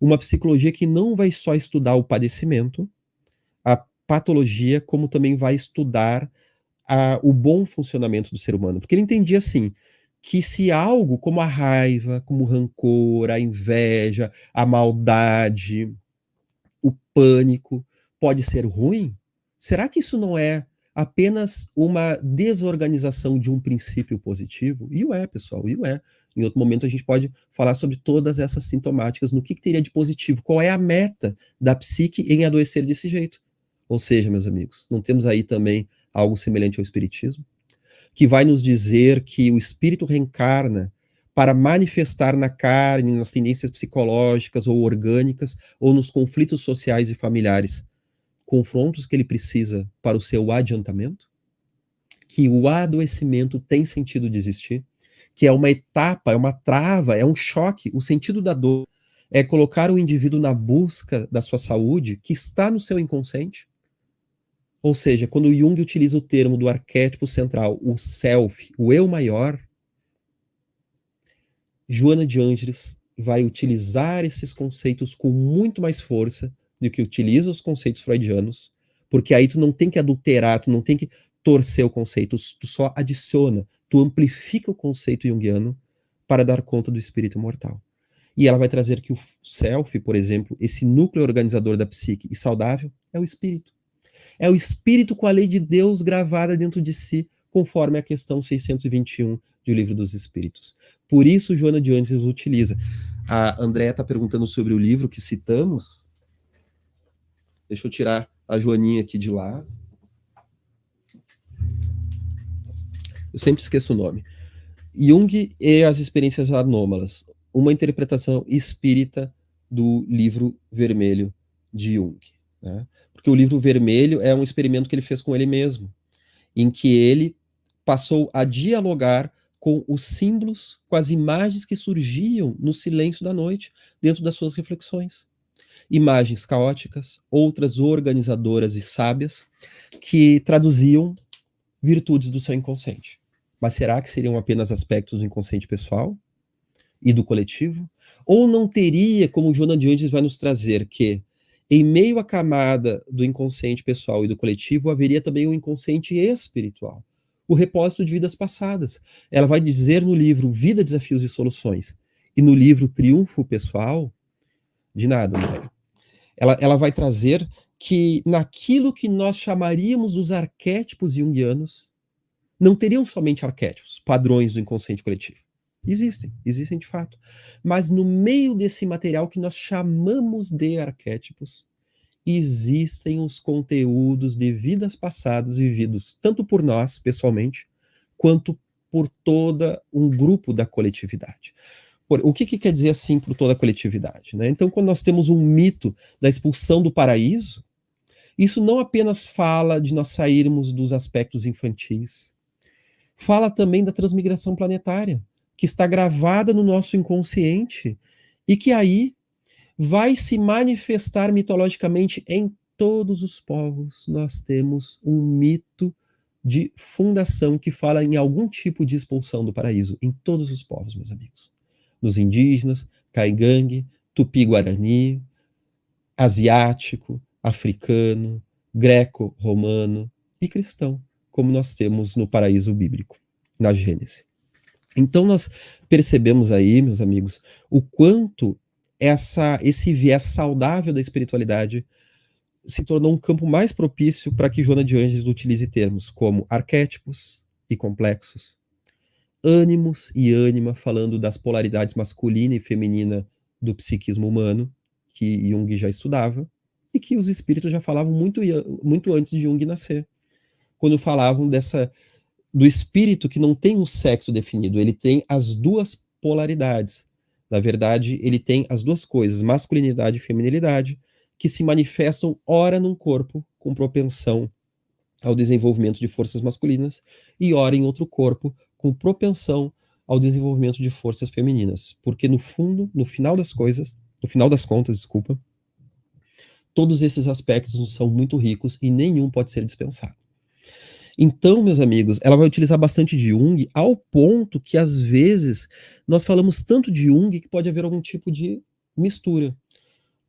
Uma psicologia que não vai só estudar o padecimento, a patologia, como também vai estudar o bom funcionamento do ser humano. Porque ele entendia assim, que se algo como a raiva, como o rancor, a inveja, a maldade, o pânico pode ser ruim, será que isso não é apenas uma desorganização de um princípio positivo? E o é, pessoal, e o é. Em outro momento a gente pode falar sobre todas essas sintomáticas, no que teria de positivo, qual é a meta da psique em adoecer desse jeito. Ou seja, meus amigos, não temos aí também algo semelhante ao espiritismo, que vai nos dizer que o espírito reencarna para manifestar na carne, nas tendências psicológicas ou orgânicas, ou nos conflitos sociais e familiares, confrontos que ele precisa para o seu adiantamento? Que o adoecimento tem sentido de existir? Que é uma etapa, é uma trava, é um choque. O sentido da dor é colocar o indivíduo na busca da sua saúde, que está no seu inconsciente? Ou seja, quando Jung utiliza o termo do arquétipo central, o self, o eu maior, Joana de Ângeles vai utilizar esses conceitos com muito mais força do que utiliza os conceitos freudianos, porque aí tu não tem que adulterar, tu não tem que torcer o conceito, tu só adiciona, tu amplifica o conceito junguiano para dar conta do espírito mortal. E ela vai trazer que o self, por exemplo, esse núcleo organizador da psique e saudável, é o espírito. É o espírito com a lei de Deus gravada dentro de si, conforme a questão 621 do Livro dos Espíritos. Por isso, Joana de Ângeles utiliza. A Andréa está perguntando sobre o livro que citamos. Deixa eu tirar a Joaninha aqui de lá. Eu sempre esqueço o nome. Jung e as experiências anômalas. Uma interpretação espírita do livro vermelho de Jung, né? Porque o livro vermelho é um experimento que ele fez com ele mesmo, em que ele passou a dialogar com os símbolos, com as imagens que surgiam no silêncio da noite, dentro das suas reflexões. Imagens caóticas, outras organizadoras e sábias, que traduziam virtudes do seu inconsciente. Mas será que seriam apenas aspectos do inconsciente pessoal e do coletivo? Ou não teria, como Joana de Ângeles vai nos trazer, que em meio à camada do inconsciente pessoal e do coletivo, haveria também um inconsciente espiritual, o repósito de vidas passadas. Ela vai dizer no livro Vida, Desafios e Soluções e no livro Triunfo Pessoal, de nada, André. Ela vai trazer que naquilo que nós chamaríamos dos arquétipos junguianos, não teriam somente arquétipos, padrões do inconsciente coletivo. Existem de fato. Mas no meio desse material que nós chamamos de arquétipos, existem os conteúdos de vidas passadas vividos tanto por nós, pessoalmente, quanto por todo um grupo da coletividade. O que quer dizer assim por toda a coletividade? Né? Então, quando nós temos um mito da expulsão do paraíso, isso não apenas fala de nós sairmos dos aspectos infantis, fala também da transmigração planetária, que está gravada no nosso inconsciente e que aí vai se manifestar mitologicamente em todos os povos. Nós temos um mito de fundação que fala em algum tipo de expulsão do paraíso, em todos os povos, meus amigos. Nos indígenas, caigangue, tupi-guarani, asiático, africano, greco-romano e cristão, como nós temos no paraíso bíblico, na Gênese. Então nós percebemos aí, meus amigos, o quanto esse viés saudável da espiritualidade se tornou um campo mais propício para que Joana de Ângeles utilize termos como arquétipos e complexos, ânimos e ânima, falando das polaridades masculina e feminina do psiquismo humano, que Jung já estudava, e que os espíritos já falavam muito antes de Jung nascer, quando falavam do espírito que não tem um sexo definido, ele tem as duas polaridades. Na verdade, ele tem as duas coisas, masculinidade e feminilidade, que se manifestam ora num corpo com propensão ao desenvolvimento de forças masculinas e ora em outro corpo com propensão ao desenvolvimento de forças femininas. Porque no fundo, no final das contas, todos esses aspectos são muito ricos e nenhum pode ser dispensado. Então, meus amigos, ela vai utilizar bastante de Jung, ao ponto que, às vezes, nós falamos tanto de Jung que pode haver algum tipo de mistura.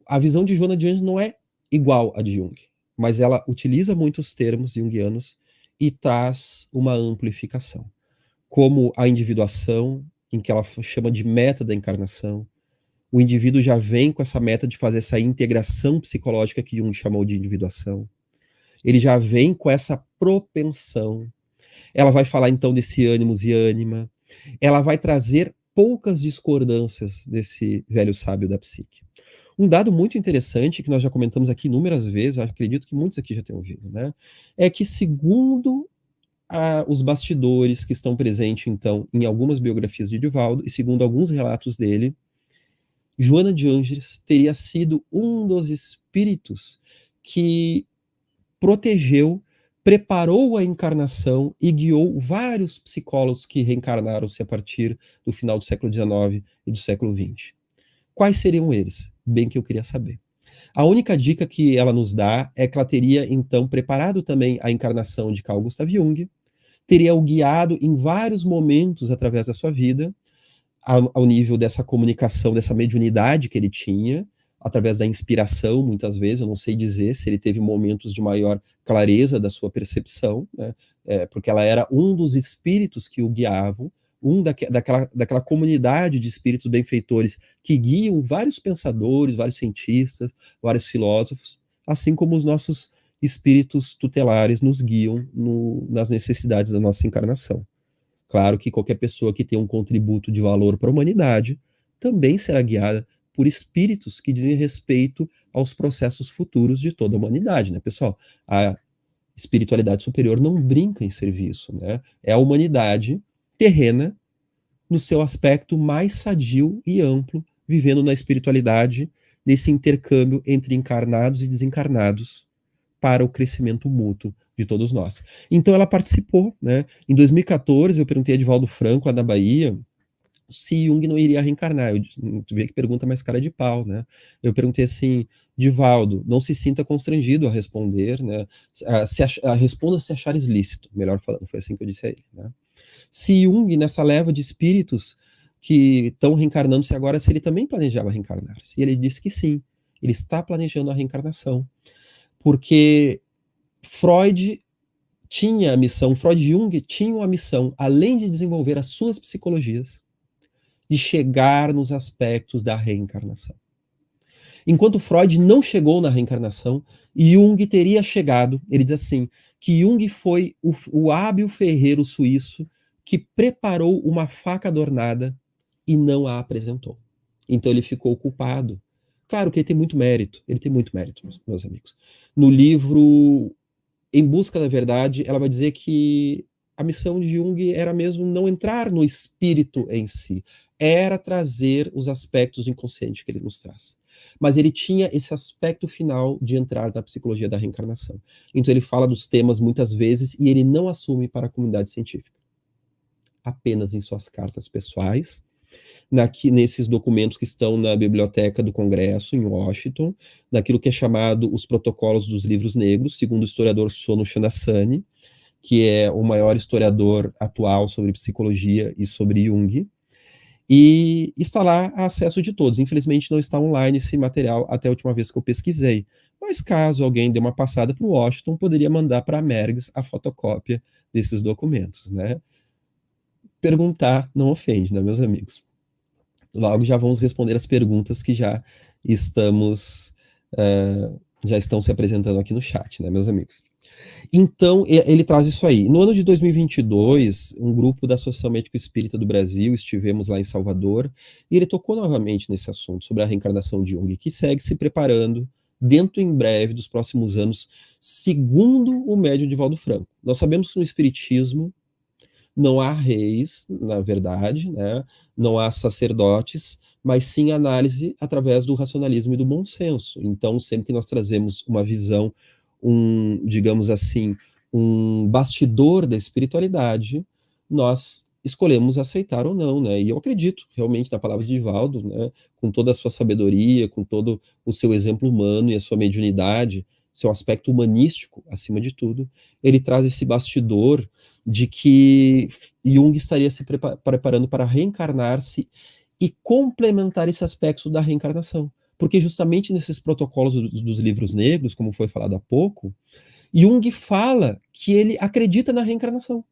A visão de Joana de Ângeles não é igual à de Jung, mas ela utiliza muitos termos junguianos e traz uma amplificação, como a individuação, em que ela chama de meta da encarnação. O indivíduo já vem com essa meta de fazer essa integração psicológica que Jung chamou de individuação. Ele já vem com essa propensão. Ela vai falar então desse ânimos e ânima. Ela vai trazer poucas discordâncias desse velho sábio da psique. Um dado muito interessante, que nós já comentamos aqui inúmeras vezes, acredito que muitos aqui já tenham ouvido, né? É que segundo os bastidores que estão presentes, então, em algumas biografias de Divaldo, e segundo alguns relatos dele, Joana de Ângeles teria sido um dos espíritos que protegeu, preparou a encarnação e guiou vários psicólogos que reencarnaram-se a partir do final do século XIX e do século XX. Quais seriam eles? Bem que eu queria saber. A única dica que ela nos dá é que ela teria, então, preparado também a encarnação de Carl Gustav Jung, teria o guiado em vários momentos através da sua vida, ao nível dessa comunicação, dessa mediunidade que ele tinha, através da inspiração, muitas vezes, eu não sei dizer se ele teve momentos de maior clareza da sua percepção, né? Porque ela era um dos espíritos que o guiavam, daquela comunidade de espíritos benfeitores que guiam vários pensadores, vários cientistas, vários filósofos, assim como os nossos espíritos tutelares nos guiam nas necessidades da nossa encarnação. Claro que qualquer pessoa que tenha um contributo de valor para a humanidade também será guiada por espíritos que dizem respeito aos processos futuros de toda a humanidade, né, pessoal? A espiritualidade superior não brinca em serviço, né? É a humanidade terrena no seu aspecto mais sadio e amplo, vivendo na espiritualidade, nesse intercâmbio entre encarnados e desencarnados para o crescimento mútuo de todos nós. Então ela participou, né? Em 2014 eu perguntei a Divaldo Franco, lá da Bahia, se Jung não iria reencarnar. Tu vê que pergunta mais cara de pau, né? Eu perguntei assim, Divaldo, não se sinta constrangido a responder, né? Responda se achar ilícito, melhor falando, foi assim que eu disse a ele, né? Se Jung, nessa leva de espíritos que estão reencarnando-se agora, se ele também planejava reencarnar-se. E ele disse que sim, ele está planejando a reencarnação. Porque Freud tinha a missão, Freud e Jung tinham a missão, além de desenvolver as suas psicologias, de chegar nos aspectos da reencarnação. Enquanto Freud não chegou na reencarnação, Jung teria chegado, ele diz assim, que Jung foi o hábil ferreiro suíço que preparou uma faca adornada e não a apresentou. Então ele ficou culpado. Claro que ele tem muito mérito, meus amigos. No livro Em Busca da Verdade, ela vai dizer que a missão de Jung era mesmo não entrar no espírito em si, era trazer os aspectos do inconsciente que ele nos traz. Mas ele tinha esse aspecto final de entrar na psicologia da reencarnação. Então ele fala dos temas muitas vezes e ele não assume para a comunidade científica. Apenas em suas cartas pessoais, nesses documentos que estão na Biblioteca do Congresso, em Washington, naquilo que é chamado os Protocolos dos Livros Negros, segundo o historiador Sono Chanasani, que é o maior historiador atual sobre psicologia e sobre Jung, e está lá a acesso de todos. Infelizmente não está online esse material até a última vez que eu pesquisei, mas caso alguém dê uma passada para o Washington, poderia mandar para a Mergs a fotocópia desses documentos, né? Perguntar não ofende, né, meus amigos? Logo já vamos responder as perguntas que já estão se apresentando aqui no chat, né, meus amigos? Então, ele traz isso aí. No ano de 2022, um grupo da Associação Médico Espírita do Brasil, estivemos lá em Salvador, e ele tocou novamente nesse assunto, sobre a reencarnação de Jung, que segue se preparando dentro em breve dos próximos anos, segundo o médium Divaldo Franco. Nós sabemos que no Espiritismo não há reis, na verdade, né? Não há sacerdotes, mas sim análise através do racionalismo e do bom senso. Então, sempre que nós trazemos uma visão, digamos assim, um bastidor da espiritualidade, nós escolhemos aceitar ou não, né? E eu acredito realmente na palavra de Divaldo, né? Com toda a sua sabedoria, com todo o seu exemplo humano e a sua mediunidade, seu aspecto humanístico, acima de tudo, ele traz esse bastidor de que Jung estaria se preparando para reencarnar-se e complementar esse aspecto da reencarnação. Porque justamente nesses protocolos dos livros negros, como foi falado há pouco, Jung fala que ele acredita na reencarnação.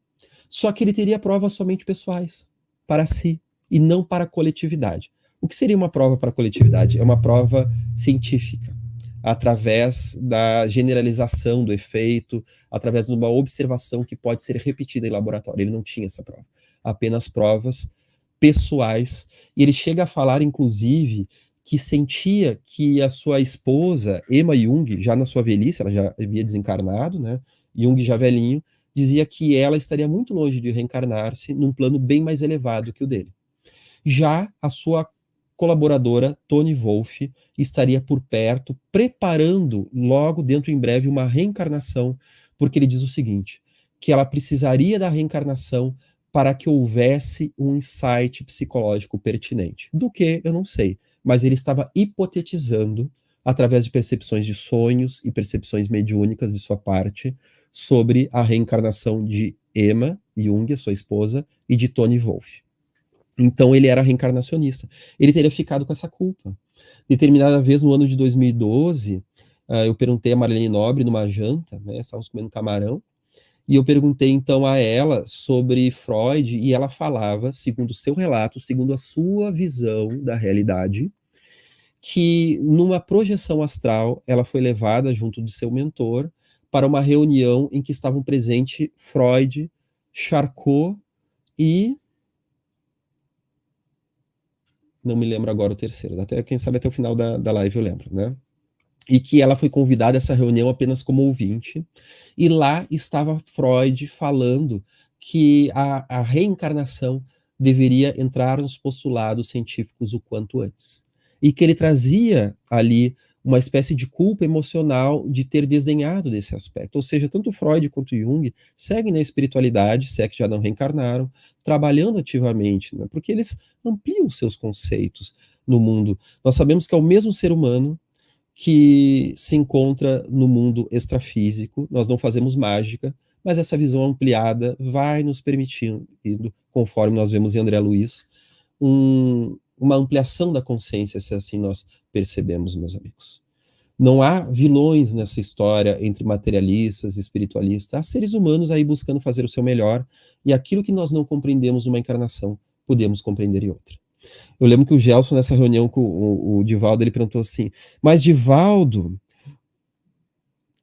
Só que ele teria provas somente pessoais, para si, e não para a coletividade. O que seria uma prova para a coletividade? É uma prova científica, através da generalização do efeito, através de uma observação que pode ser repetida em laboratório. Ele não tinha essa prova. Apenas provas pessoais. E ele chega a falar, inclusive, que sentia que a sua esposa, Emma Jung, já na sua velhice, ela já havia desencarnado, né? Jung já velhinho, dizia que ela estaria muito longe de reencarnar-se num plano bem mais elevado que o dele. Já a sua colaboradora, Toni Wolff, estaria por perto, preparando logo dentro em breve uma reencarnação, porque ele diz o seguinte, que ela precisaria da reencarnação para que houvesse um insight psicológico pertinente. Do que, eu não sei, mas ele estava hipotetizando, através de percepções de sonhos e percepções mediúnicas de sua parte, sobre a reencarnação de Emma Jung, sua esposa, e de Toni Wolff. Então ele era reencarnacionista. Ele teria ficado com essa culpa. Determinada vez, no ano de 2012, eu perguntei a Marlene Nobre numa janta, né, estávamos comendo camarão, e eu perguntei então a ela sobre Freud, e ela falava, segundo o seu relato, segundo a sua visão da realidade, que numa projeção astral, ela foi levada junto de seu mentor para uma reunião em que estavam presentes Freud, Charcot e... não me lembro agora o terceiro, até quem sabe até o final da live eu lembro, né? E que ela foi convidada a essa reunião apenas como ouvinte, e lá estava Freud falando que a reencarnação deveria entrar nos postulados científicos o quanto antes. E que ele trazia ali uma espécie de culpa emocional de ter desdenhado desse aspecto. Ou seja, tanto Freud quanto Jung seguem na espiritualidade, se é que já não reencarnaram, trabalhando ativamente, né? Porque eles ampliam seus conceitos no mundo. Nós sabemos que é o mesmo ser humano que se encontra no mundo extrafísico, nós não fazemos mágica, mas essa visão ampliada vai nos permitindo, conforme nós vemos em André Luiz, uma ampliação da consciência, se assim nós percebemos, meus amigos. Não há vilões nessa história entre materialistas e espiritualistas, há seres humanos aí buscando fazer o seu melhor, e aquilo que nós não compreendemos numa encarnação, podemos compreender em outra. Eu lembro que o Gelson, nessa reunião com o Divaldo, ele perguntou assim, mas Divaldo,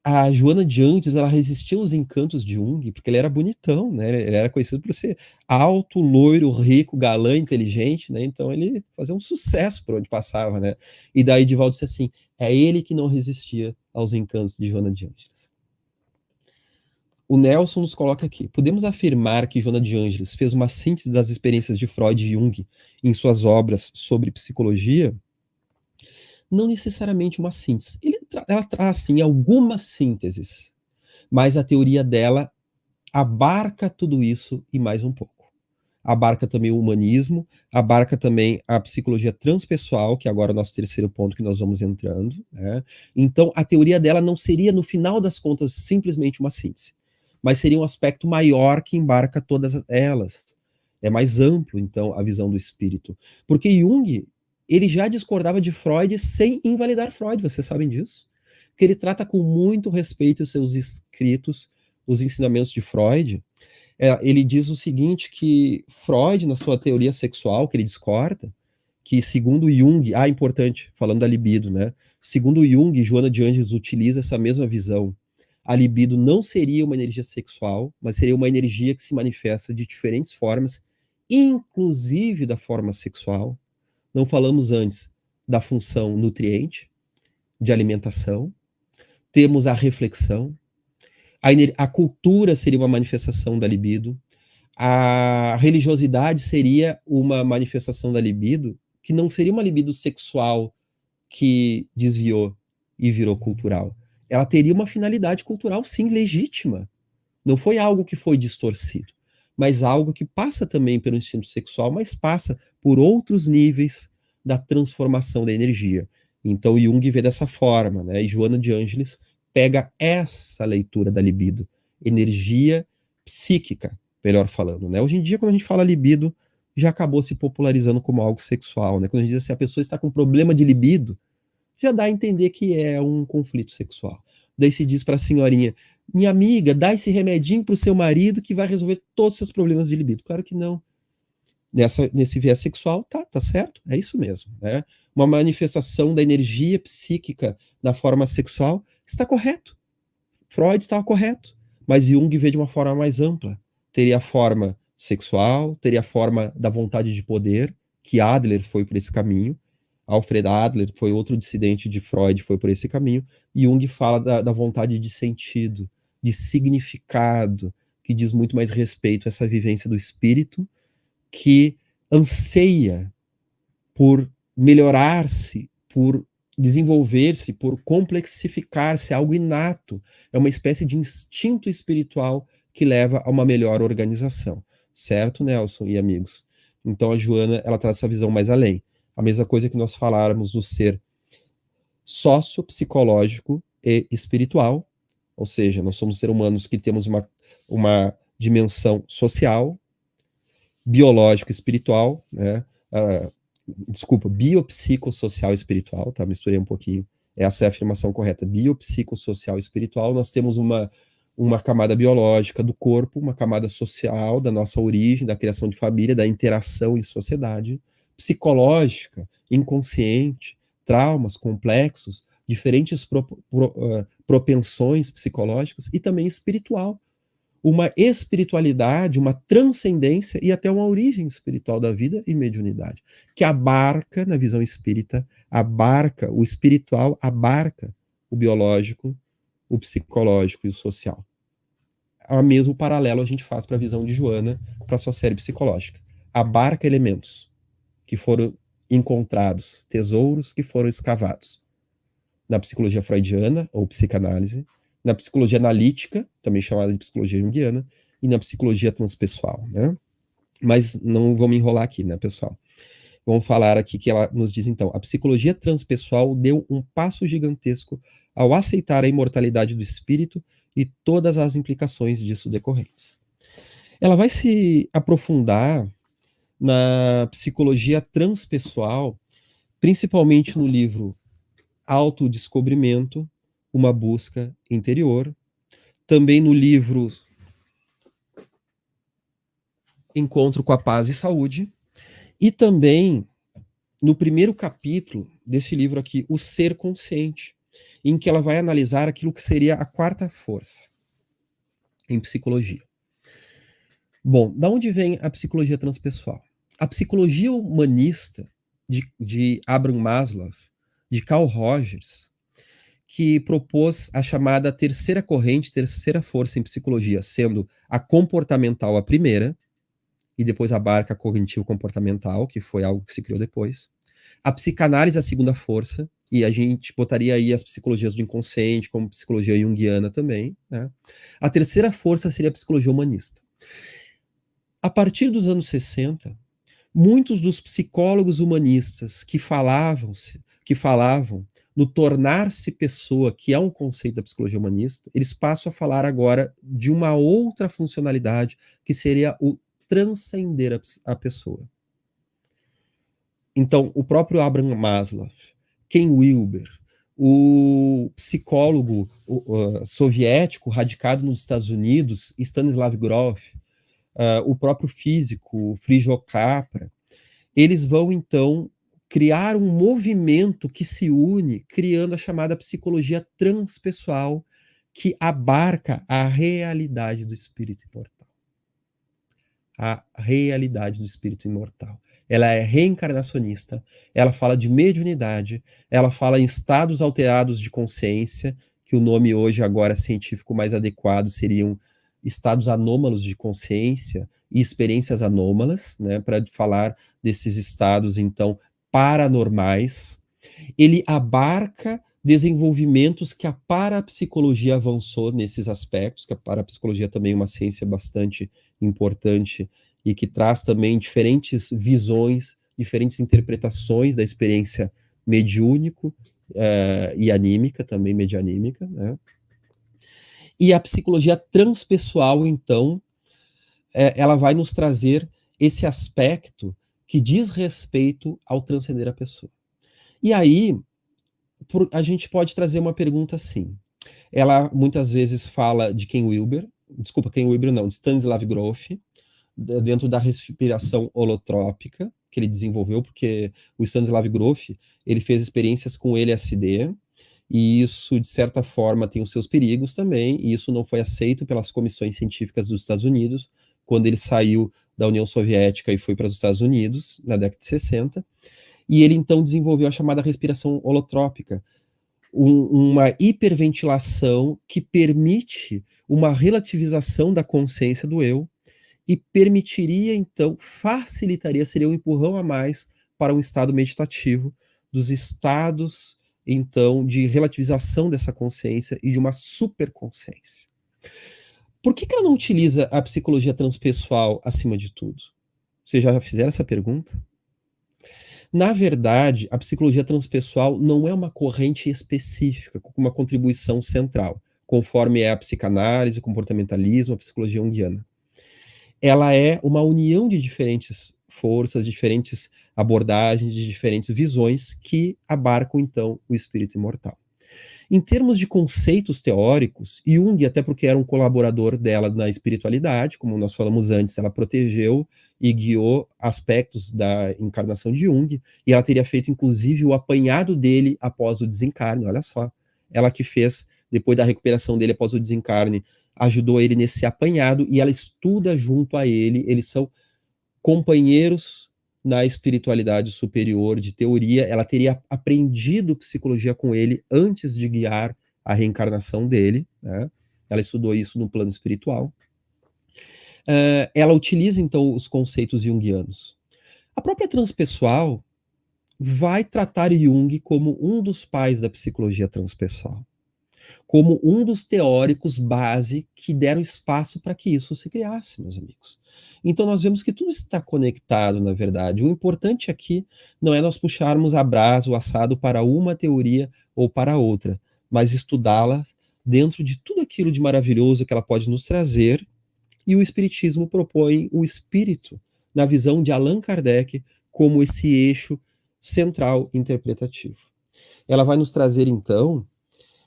a Joana de Antes, ela resistiu aos encantos de Jung, porque ele era bonitão, né? Ele era conhecido por ser alto, loiro, rico, galã, inteligente, né? Então ele fazia um sucesso por onde passava, né? E daí Divaldo disse assim: é ele que não resistia aos encantos de Joana de Ângeles. O Nelson nos coloca aqui: podemos afirmar que Joana de Ângeles fez uma síntese das experiências de Freud e Jung em suas obras sobre psicologia? Não necessariamente uma síntese. Ela traz, sim, algumas sínteses, mas a teoria dela abarca tudo isso e mais um pouco. Abarca também o humanismo, abarca também a psicologia transpessoal, que agora é o nosso terceiro ponto que nós vamos entrando, né? Então, a teoria dela não seria, no final das contas, simplesmente uma síntese, mas seria um aspecto maior que embarca todas elas. É mais amplo, então, a visão do espírito. Porque Jung, ele já discordava de Freud sem invalidar Freud, vocês sabem disso? Que ele trata com muito respeito os seus escritos, os ensinamentos de Freud. Ele diz o seguinte, que Freud, na sua teoria sexual, que ele discorda, que segundo Jung, importante, falando da libido, né? Segundo Jung, Joana de Ângeles utiliza essa mesma visão. A libido não seria uma energia sexual, mas seria uma energia que se manifesta de diferentes formas, inclusive da forma sexual. Não falamos antes da função nutriente, de alimentação. Temos a reflexão. A cultura seria uma manifestação da libido. A religiosidade seria uma manifestação da libido, que não seria uma libido sexual que desviou e virou cultural. Ela teria uma finalidade cultural, sim, legítima. Não foi algo que foi distorcido, mas algo que passa também pelo instinto sexual, mas passa por outros níveis da transformação da energia. Então Jung vê dessa forma, né? E Joana de Ângeles pega essa leitura da libido, energia psíquica, melhor falando, né? Hoje em dia, quando a gente fala libido, já acabou se popularizando como algo sexual, né? Quando a gente diz assim, a pessoa está com problema de libido, já dá a entender que é um conflito sexual. Daí se diz para a senhorinha: minha amiga, dá esse remedinho para o seu marido que vai resolver todos os seus problemas de libido. Claro que não. Nesse viés sexual, tá certo, é isso mesmo, né? Uma manifestação da energia psíquica na forma sexual está correto. Freud estava correto, mas Jung vê de uma forma mais ampla. Teria a forma sexual, teria a forma da vontade de poder, que Adler foi por esse caminho. Alfred Adler foi outro dissidente de Freud, foi por esse caminho. E Jung fala da vontade de sentido, de significado, que diz muito mais respeito a essa vivência do espírito, que anseia por melhorar-se, por desenvolver-se, por complexificar-se, é algo inato, é uma espécie de instinto espiritual que leva a uma melhor organização, certo, Nelson e amigos? Então a Joana, ela traz essa visão mais além. A mesma coisa que nós faláramos do ser sociopsicológico e espiritual, ou seja, nós somos seres humanos que temos uma dimensão social, biológico espiritual, né? Desculpa, biopsicossocial espiritual, tá? Misturei um pouquinho. Essa é a afirmação correta. Biopsicossocial espiritual, nós temos uma camada biológica do corpo, uma camada social da nossa origem, da criação de família, da interação em sociedade, psicológica, inconsciente, traumas complexos, diferentes propensões psicológicas e também espiritual. Uma espiritualidade, uma transcendência e até uma origem espiritual da vida e mediunidade, que abarca, na visão espírita, abarca o espiritual, abarca o biológico, o psicológico e o social. O mesmo paralelo a gente faz para a visão de Joana, para sua série psicológica. Abarca elementos que foram encontrados, tesouros que foram escavados. Na psicologia freudiana, ou psicanálise, na psicologia analítica, também chamada de psicologia junguiana, e na psicologia transpessoal, né? Mas não vou me enrolar aqui, né, pessoal? Vamos falar aqui que ela nos diz, então, a psicologia transpessoal deu um passo gigantesco ao aceitar a imortalidade do espírito e todas as implicações disso decorrentes. Ela vai se aprofundar na psicologia transpessoal, principalmente no livro Autodescobrimento, uma busca interior, também no livro Encontro com a Paz e Saúde, e também no primeiro capítulo desse livro aqui, O Ser Consciente. em que ela vai analisar aquilo que seria a quarta força em psicologia. Bom, da onde vem a psicologia transpessoal? A psicologia humanista de Abraham Maslow, de Carl Rogers, que propôs a chamada terceira corrente, terceira força em psicologia, sendo a comportamental a primeira, e depois abarca a cognitivo-comportamental, que foi algo que se criou depois. A psicanálise a segunda força, e a gente botaria aí as psicologias do inconsciente, como psicologia junguiana também, né? A terceira força seria a psicologia humanista. A partir dos anos 60, muitos dos psicólogos humanistas que falavam no tornar-se pessoa, que é um conceito da psicologia humanista, eles passam a falar agora de uma outra funcionalidade, que seria o transcender a pessoa. Então, o próprio Abraham Maslow, Ken Wilber, o psicólogo soviético radicado nos Estados Unidos, Stanislav Grof, o próprio físico Frijo Capra, eles vão, então, criar um movimento que se une, criando a chamada psicologia transpessoal, que abarca a realidade do espírito imortal. A realidade do espírito imortal. Ela é reencarnacionista, ela fala de mediunidade, ela fala em estados alterados de consciência, que o nome hoje agora científico mais adequado seriam estados anômalos de consciência e experiências anômalas, né, para falar desses estados, então, paranormais. Ele abarca desenvolvimentos que a parapsicologia avançou nesses aspectos, que a parapsicologia também é uma ciência bastante importante e que traz também diferentes visões, diferentes interpretações da experiência mediúnico e anímica, também medianímica, né? E a psicologia transpessoal, então, ela vai nos trazer esse aspecto que diz respeito ao transcender a pessoa. E aí, a gente pode trazer uma pergunta assim. Ela muitas vezes fala de Ken Wilber não, de Stanislav Grof, dentro da respiração holotrópica que ele desenvolveu, porque o Stanislav Grof, ele fez experiências com LSD, e isso, de certa forma, tem os seus perigos também, e isso não foi aceito pelas comissões científicas dos Estados Unidos, quando ele saiu da União Soviética e foi para os Estados Unidos, na década de 60, e ele então desenvolveu a chamada respiração holotrópica, uma hiperventilação que permite uma relativização da consciência do eu e permitiria, então, facilitaria, seria um empurrão a mais para um estado meditativo, dos estados, então, de relativização dessa consciência e de uma superconsciência. Por que ela não utiliza a psicologia transpessoal acima de tudo? Vocês já fizeram essa pergunta? Na verdade, a psicologia transpessoal não é uma corrente específica, com uma contribuição central, conforme é a psicanálise, o comportamentalismo, a psicologia junguiana. Ela é uma união de diferentes forças, diferentes abordagens, de diferentes visões que abarcam, então, o espírito imortal. Em termos de conceitos teóricos, Jung, até porque era um colaborador dela na espiritualidade, como nós falamos antes, ela protegeu e guiou aspectos da encarnação de Jung, e ela teria feito, inclusive, o apanhado dele após o desencarne, olha só. Ela que fez, depois da recuperação dele após o desencarne, ajudou ele nesse apanhado, e ela estuda junto a ele, eles são companheiros na espiritualidade superior de teoria. Ela teria aprendido psicologia com ele antes de guiar a reencarnação dele, né? Ela estudou isso no plano espiritual. Ela utiliza, então, os conceitos junguianos. A própria transpessoal vai tratar Jung como um dos pais da psicologia transpessoal, como um dos teóricos base que deram espaço para que isso se criasse, meus amigos. Então nós vemos que tudo está conectado, na verdade. O importante aqui não é nós puxarmos a brasa, o assado para uma teoria ou para outra, mas estudá-la dentro de tudo aquilo de maravilhoso que ela pode nos trazer, e o Espiritismo propõe o espírito, na visão de Allan Kardec, como esse eixo central interpretativo. Ela vai nos trazer, então,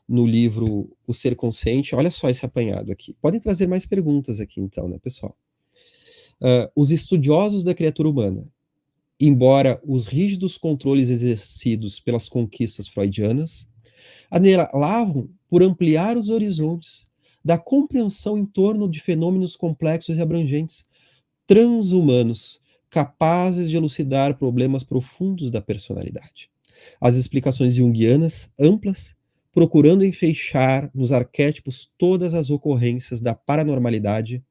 no livro O Ser Consciente, olha só esse apanhado aqui. Podem trazer mais perguntas aqui, então, né, pessoal? Os estudiosos da criatura humana, embora os rígidos controles exercidos pelas conquistas freudianas, anelavam por ampliar os horizontes da compreensão em torno de fenômenos complexos e abrangentes, transhumanos, capazes de elucidar problemas profundos da personalidade. As explicações junguianas, amplas, procurando enfeixar nos arquétipos todas as ocorrências da paranormalidade,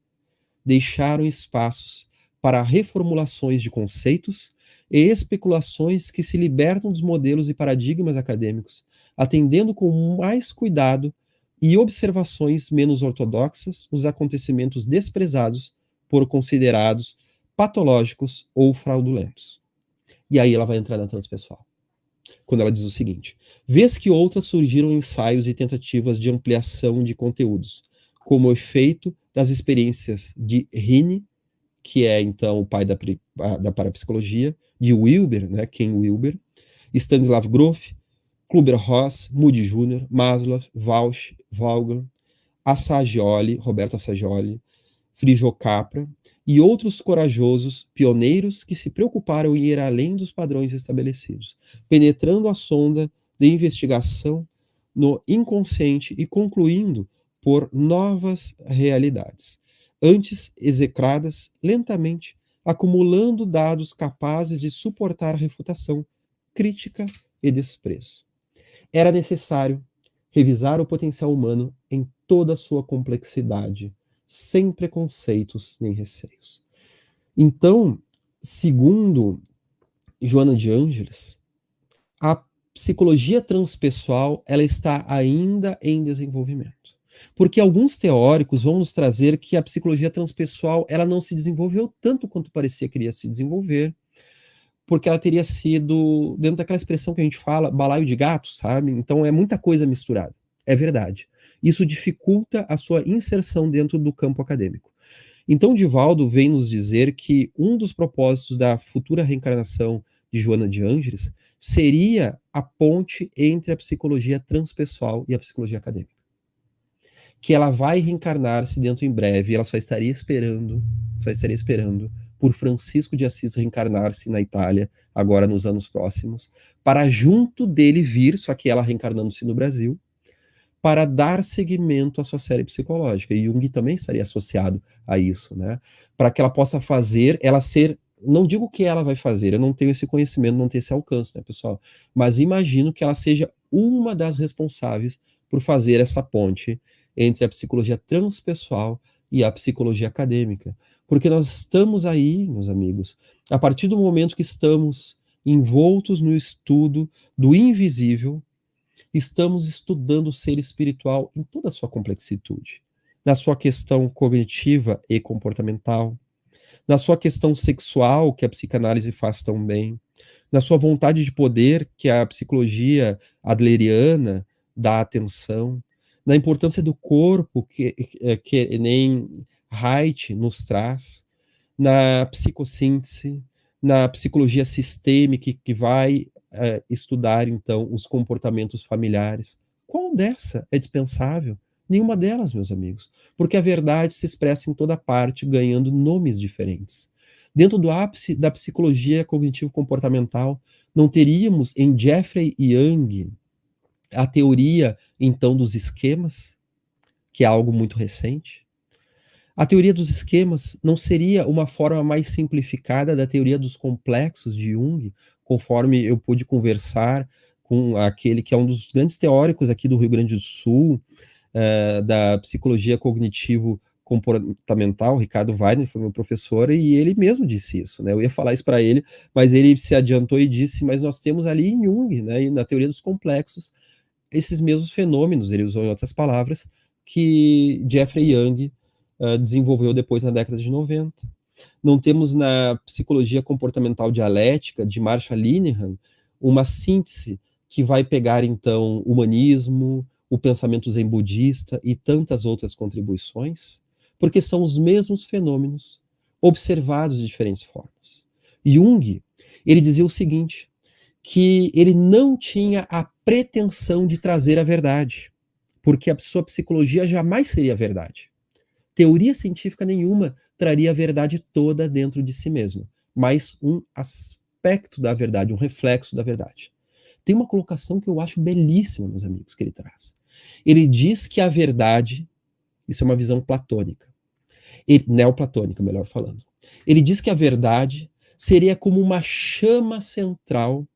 deixaram espaços para reformulações de conceitos e especulações que se libertam dos modelos e paradigmas acadêmicos, atendendo com mais cuidado e observações menos ortodoxas os acontecimentos desprezados por considerados patológicos ou fraudulentos. E aí ela vai entrar na transpessoal, quando ela diz o seguinte: vez que outras surgiram ensaios e tentativas de ampliação de conteúdos, como efeito das experiências de Heine, que é então o pai da parapsicologia, de Wilber, né, Ken Wilber, Stanislav Grof, Kübler-Ross, Moody Jr., Maslow, Walsh, Vaughan, Assagioli, Roberto Assagioli, Frijo Capra e outros corajosos pioneiros que se preocuparam em ir além dos padrões estabelecidos, penetrando a sonda de investigação no inconsciente e concluindo por novas realidades, antes execradas lentamente, acumulando dados capazes de suportar refutação, crítica e desprezo. Era necessário revisar o potencial humano em toda a sua complexidade, sem preconceitos nem receios. Então, segundo Joana de Ângeles, a psicologia transpessoal ela está ainda em desenvolvimento. Porque alguns teóricos vão nos trazer que a psicologia transpessoal ela não se desenvolveu tanto quanto parecia que iria se desenvolver, porque ela teria sido, dentro daquela expressão que a gente fala, balaio de gato, sabe? Então é muita coisa misturada. É verdade. Isso dificulta a sua inserção dentro do campo acadêmico. Então, Divaldo vem nos dizer que um dos propósitos da futura reencarnação de Joana de Ângeles seria a ponte entre a psicologia transpessoal e a psicologia acadêmica. Que ela vai reencarnar-se dentro em breve, ela só estaria esperando por Francisco de Assis reencarnar-se na Itália, agora nos anos próximos, para junto dele vir, só que ela reencarnando-se no Brasil, para dar seguimento à sua série psicológica. E Jung também estaria associado a isso, né? Para que ela possa fazer, ela ser, não digo o que ela vai fazer, eu não tenho esse conhecimento, não tenho esse alcance, né, pessoal? Mas imagino que ela seja uma das responsáveis por fazer essa ponte entre a psicologia transpessoal e a psicologia acadêmica. Porque nós estamos aí, meus amigos, a partir do momento que estamos envoltos no estudo do invisível, estamos estudando o ser espiritual em toda a sua complexitude, na sua questão cognitiva e comportamental, na sua questão sexual, que a psicanálise faz tão bem, na sua vontade de poder, que a psicologia adleriana dá atenção, na importância do corpo, que nem Haidt nos traz, na psicossíntese, na psicologia sistêmica, que vai estudar, então, os comportamentos familiares. Qual dessa é dispensável? Nenhuma delas, meus amigos. Porque a verdade se expressa em toda parte, ganhando nomes diferentes. Dentro do ápice da psicologia cognitivo-comportamental, não teríamos em Jeffrey Young a teoria, então, dos esquemas, que é algo muito recente? A teoria dos esquemas não seria uma forma mais simplificada da teoria dos complexos de Jung, conforme eu pude conversar com aquele que é um dos grandes teóricos aqui do Rio Grande do Sul, da psicologia cognitivo-comportamental, Ricardo Weidner, foi meu professor, e ele mesmo disse isso, né? Eu ia falar isso para ele, mas ele se adiantou e disse, mas nós temos ali em Jung, né, e na teoria dos complexos, esses mesmos fenômenos, ele usou em outras palavras, que Jeffrey Young desenvolveu depois na década de 90. Não temos na psicologia comportamental dialética de Marshall Linehan uma síntese que vai pegar, então, o humanismo, o pensamento zen budista e tantas outras contribuições, porque são os mesmos fenômenos observados de diferentes formas. Jung, ele dizia o seguinte, que ele não tinha a pretensão de trazer a verdade, porque a sua psicologia jamais seria a verdade. Teoria científica nenhuma traria a verdade toda dentro de si mesma, mas um aspecto da verdade, um reflexo da verdade. tem uma colocação que eu acho belíssima, meus amigos, que ele traz. Ele diz que a verdade, isso é uma visão platônica, neoplatônica, melhor falando. Ele diz que a verdade seria como uma chama central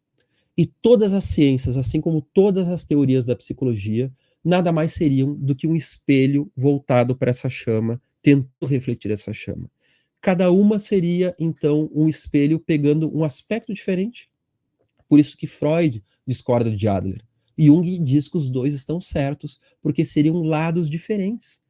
e todas as ciências, assim como todas as teorias da psicologia, nada mais seriam do que um espelho voltado para essa chama, tentando refletir essa chama. Cada uma seria, então, um espelho pegando um aspecto diferente. Por isso que Freud discorda de Adler. Jung diz que os dois estão certos, porque seriam lados diferentes.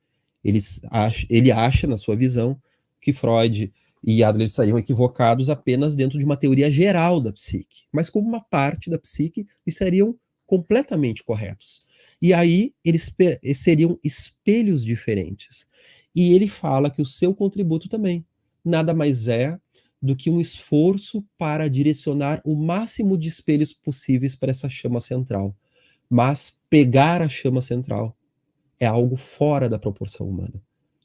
Ele acha, na sua visão, que Freud e Adler estariam equivocados apenas dentro de uma teoria geral da psique, mas como uma parte da psique, estariam completamente corretos. E aí eles seriam espelhos diferentes. E ele fala que o seu contributo também nada mais é do que um esforço para direcionar o máximo de espelhos possíveis para essa chama central. Mas pegar a chama central é algo fora da proporção humana.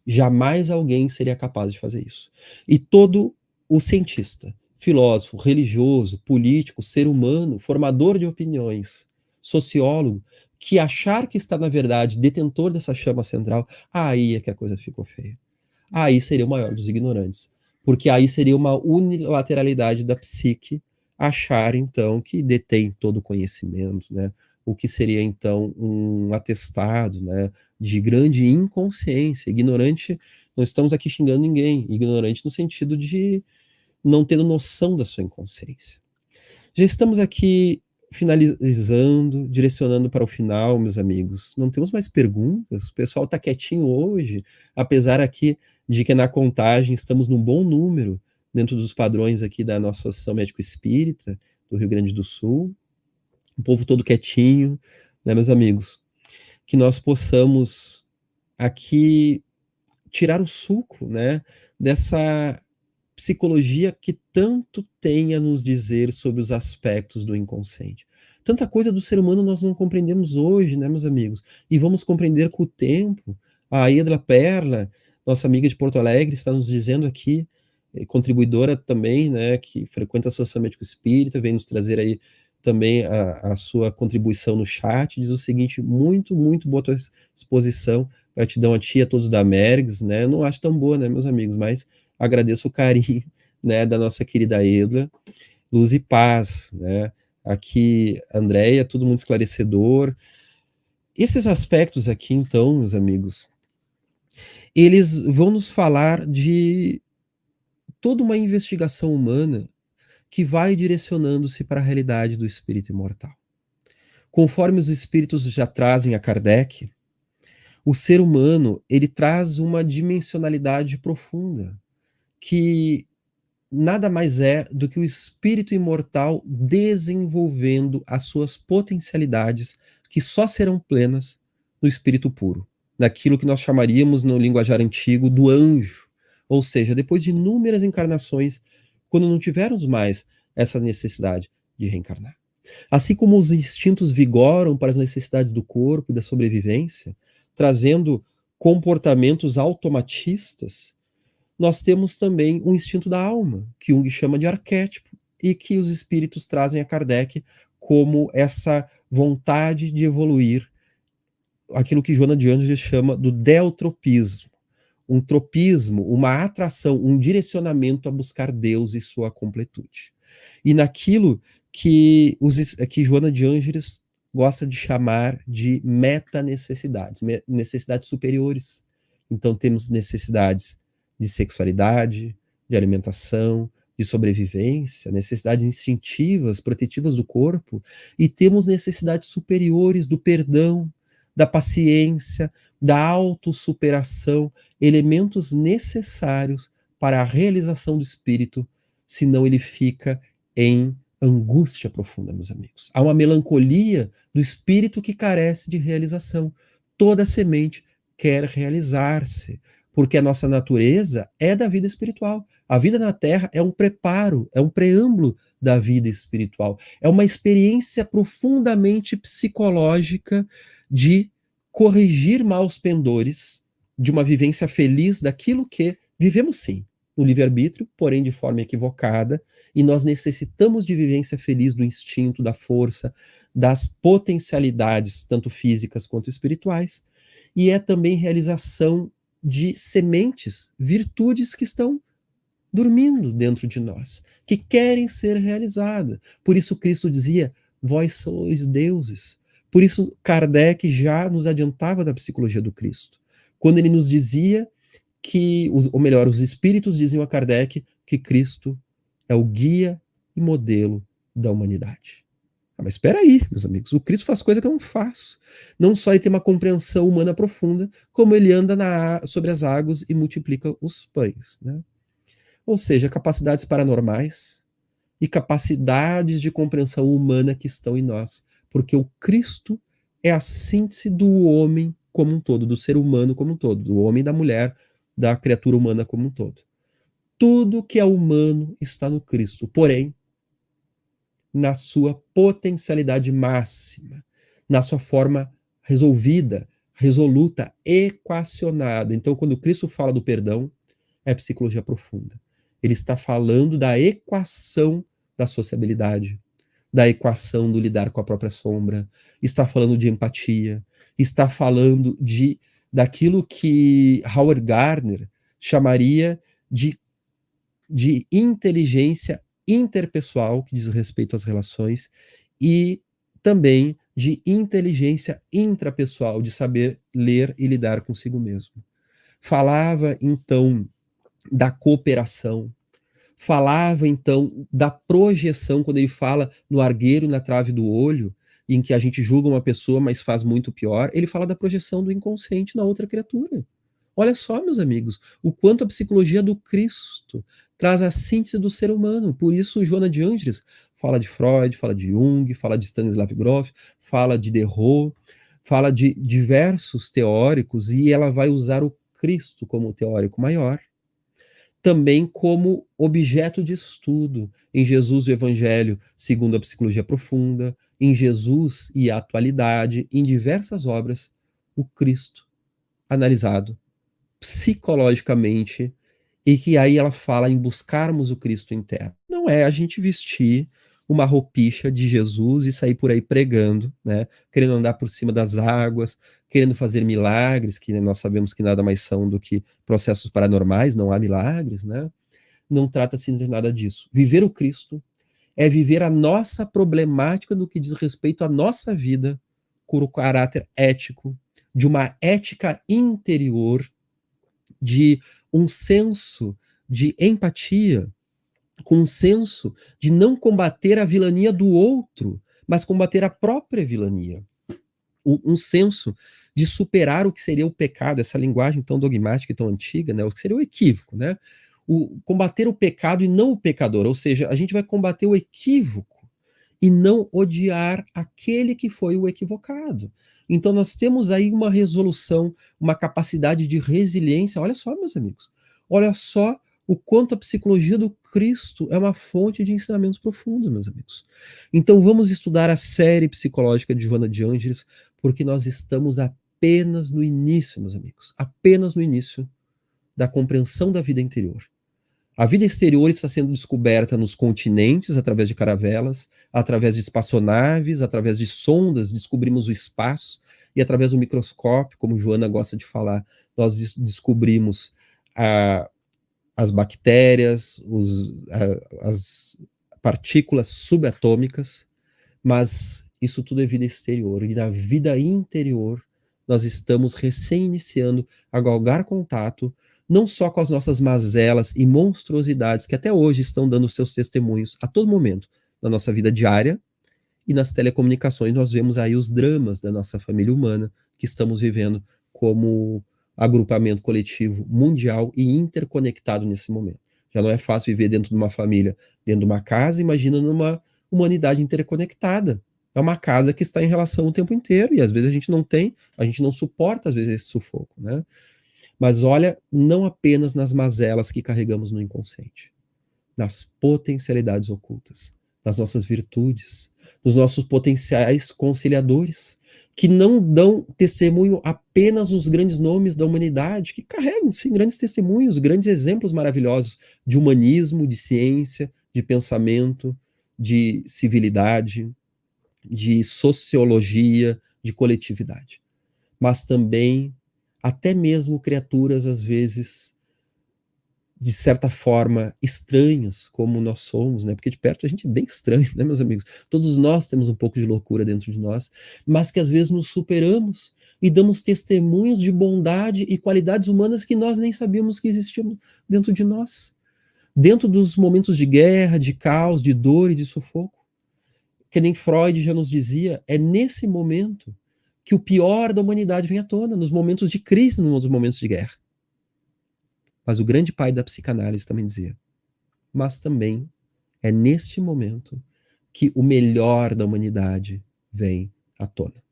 Jamais alguém seria capaz de fazer isso. E todo o cientista, filósofo, religioso, político, ser humano, formador de opiniões, sociólogo, que achar que está, na verdade, detentor dessa chama central, aí é que a coisa ficou feia. Aí seria o maior dos ignorantes. Porque aí seria uma unilateralidade da psique achar, então, que detém todo o conhecimento, né? O que seria, então, um atestado, né, de grande inconsciência. Ignorante, não estamos aqui xingando ninguém, ignorante no sentido de não tendo noção da sua inconsciência. Já estamos aqui finalizando, direcionando para o final, meus amigos. Não temos mais perguntas, o pessoal está quietinho hoje, apesar aqui de que na contagem estamos num bom número, dentro dos padrões aqui da nossa Associação Médico Espírita, do Rio Grande do Sul. O povo todo quietinho, né, meus amigos? Que nós possamos aqui tirar o suco, né, dessa psicologia que tanto tem a nos dizer sobre os aspectos do inconsciente. Tanta coisa do ser humano nós não compreendemos hoje, né, meus amigos? E vamos compreender com o tempo. A Edla Perla, nossa amiga de Porto Alegre, está nos dizendo aqui, contribuidora também, né, que frequenta a Associação Médico Espírita, vem nos trazer aí também a sua contribuição no chat, diz o seguinte: muito, muito boa tua exposição, gratidão a ti e a todos da Mergs, né, eu não acho tão boa, né, meus amigos, mas agradeço o carinho, né, da nossa querida Edla, luz e paz, né, aqui, Andréia, tudo muito esclarecedor. Esses aspectos aqui, então, meus amigos, eles vão nos falar de toda uma investigação humana que vai direcionando-se para a realidade do espírito imortal. Conforme os espíritos já trazem a Kardec, o ser humano, ele traz uma dimensionalidade profunda, que nada mais é do que o espírito imortal desenvolvendo as suas potencialidades, que só serão plenas no espírito puro, naquilo que nós chamaríamos no linguajar antigo do anjo, ou seja, depois de inúmeras encarnações, quando não tivermos mais essa necessidade de reencarnar. Assim como os instintos vigoram para as necessidades do corpo e da sobrevivência, trazendo comportamentos automatistas, nós temos também o instinto da alma, que Jung chama de arquétipo, e que os espíritos trazem a Kardec como essa vontade de evoluir, aquilo que Joana de Ângeles chama do deltropismo, um tropismo, uma atração, um direcionamento a buscar Deus e sua completude. E naquilo que Joana de Ângeles gosta de chamar de meta-necessidades, necessidades superiores. Então temos necessidades de sexualidade, de alimentação, de sobrevivência, necessidades instintivas, protetivas do corpo, e temos necessidades superiores do perdão, da paciência, da autossuperação, elementos necessários para a realização do espírito, senão ele fica em angústia profunda, meus amigos. Há uma melancolia do espírito que carece de realização. Toda semente quer realizar-se, porque a nossa natureza é da vida espiritual. A vida na Terra é um preparo, é um preâmbulo da vida espiritual. É uma experiência profundamente psicológica de corrigir maus pendores, de uma vivência feliz daquilo que vivemos sim, no livre-arbítrio, porém de forma equivocada, e nós necessitamos de vivência feliz do instinto, da força, das potencialidades, tanto físicas quanto espirituais, e é também realização de sementes, virtudes que estão dormindo dentro de nós, que querem ser realizadas. Por isso Cristo dizia, vós sois deuses. Por isso Kardec já nos adiantava da psicologia do Cristo, quando ele nos dizia que, ou melhor, os espíritos diziam a Kardec que Cristo é o guia e modelo da humanidade. Mas espera aí, meus amigos, o Cristo faz coisa que eu não faço. Não só ele tem uma compreensão humana profunda, como ele anda sobre as águas e multiplica os pães, né? Ou seja, capacidades paranormais e capacidades de compreensão humana que estão em nós, porque o Cristo é a síntese do homem como um todo, do ser humano como um todo, do homem e da mulher, da criatura humana como um todo. Tudo que é humano está no Cristo, porém, na sua potencialidade máxima, na sua forma resolvida, resoluta, equacionada. Então, quando Cristo fala do perdão, é psicologia profunda. Ele está falando da equação da sociabilidade, da equação do lidar com a própria sombra, está falando de empatia, está falando daquilo que Howard Gardner chamaria de inteligência interpessoal, que diz respeito às relações, e também de inteligência intrapessoal, de saber ler e lidar consigo mesmo. Falava, então, da cooperação, falava, então, da projeção, quando ele fala no argueiro e na trave do olho, em que a gente julga uma pessoa, mas faz muito pior, ele fala da projeção do inconsciente na outra criatura. Olha só, meus amigos, o quanto a psicologia do Cristo traz a síntese do ser humano. Por isso, Joana de Ângeles fala de Freud, fala de Jung, fala de Stanislav Grof, fala de Derrida, fala de diversos teóricos, e ela vai usar o Cristo como teórico maior, também como objeto de estudo em Jesus e o Evangelho, segundo a psicologia profunda, em Jesus e a atualidade, em diversas obras, o Cristo analisado psicologicamente, e que aí ela fala em buscarmos o Cristo interno. Não é a gente vestir uma roupicha de Jesus e sair por aí pregando, né, querendo andar por cima das águas, querendo fazer milagres, que nós sabemos que nada mais são do que processos paranormais, não há milagres, né? Não trata-se de nada disso. Viver o Cristo é viver a nossa problemática no que diz respeito à nossa vida, com o caráter ético, de uma ética interior, de um senso de empatia, com um senso de não combater a vilania do outro, mas combater a própria vilania. Um senso de superar o que seria o pecado, essa linguagem tão dogmática e tão antiga, né, o que seria o equívoco, né? Combater o pecado e não o pecador, ou seja, a gente vai combater o equívoco e não odiar aquele que foi o equivocado. Então nós temos aí uma resolução, uma capacidade de resiliência. Olha só, meus amigos, olha só o quanto a psicologia do Cristo é uma fonte de ensinamentos profundos, meus amigos. Então vamos estudar a série psicológica de Joana de Ângeles, porque nós estamos apenas no início, meus amigos, apenas no início da compreensão da vida interior. A vida exterior está sendo descoberta nos continentes, através de caravelas, através de espaçonaves, através de sondas, descobrimos o espaço, e através do microscópio, como Joana gosta de falar, nós descobrimos as bactérias, as partículas subatômicas, mas isso tudo é vida exterior. E na vida interior, nós estamos recém-iniciando a galgar contato, não só com as nossas mazelas e monstruosidades que até hoje estão dando seus testemunhos a todo momento na nossa vida diária, e nas telecomunicações nós vemos aí os dramas da nossa família humana que estamos vivendo como agrupamento coletivo mundial e interconectado nesse momento. Já não é fácil viver dentro de uma família, dentro de uma casa, imagina numa humanidade interconectada. É uma casa que está em relação o tempo inteiro, e às vezes a gente não suporta às vezes esse sufoco, né? Mas olha, não apenas nas mazelas que carregamos no inconsciente, nas potencialidades ocultas, nas nossas virtudes, nos nossos potenciais conciliadores, que não dão testemunho apenas nos grandes nomes da humanidade, que carregam, sim, grandes testemunhos, grandes exemplos maravilhosos de humanismo, de ciência, de pensamento, de civilidade, de sociologia, de coletividade. Mas também, até mesmo criaturas, às vezes, de certa forma, estranhas, como nós somos, né? Porque de perto a gente é bem estranho, né, meus amigos? Todos nós temos um pouco de loucura dentro de nós, mas que às vezes nos superamos e damos testemunhos de bondade e qualidades humanas que nós nem sabíamos que existiam dentro de nós. Dentro dos momentos de guerra, de caos, de dor e de sufoco. Que nem Freud já nos dizia, é nesse momento que o pior da humanidade vem à tona, nos momentos de crise, nos momentos de guerra. Mas o grande pai da psicanálise também dizia, mas também é neste momento que o melhor da humanidade vem à tona.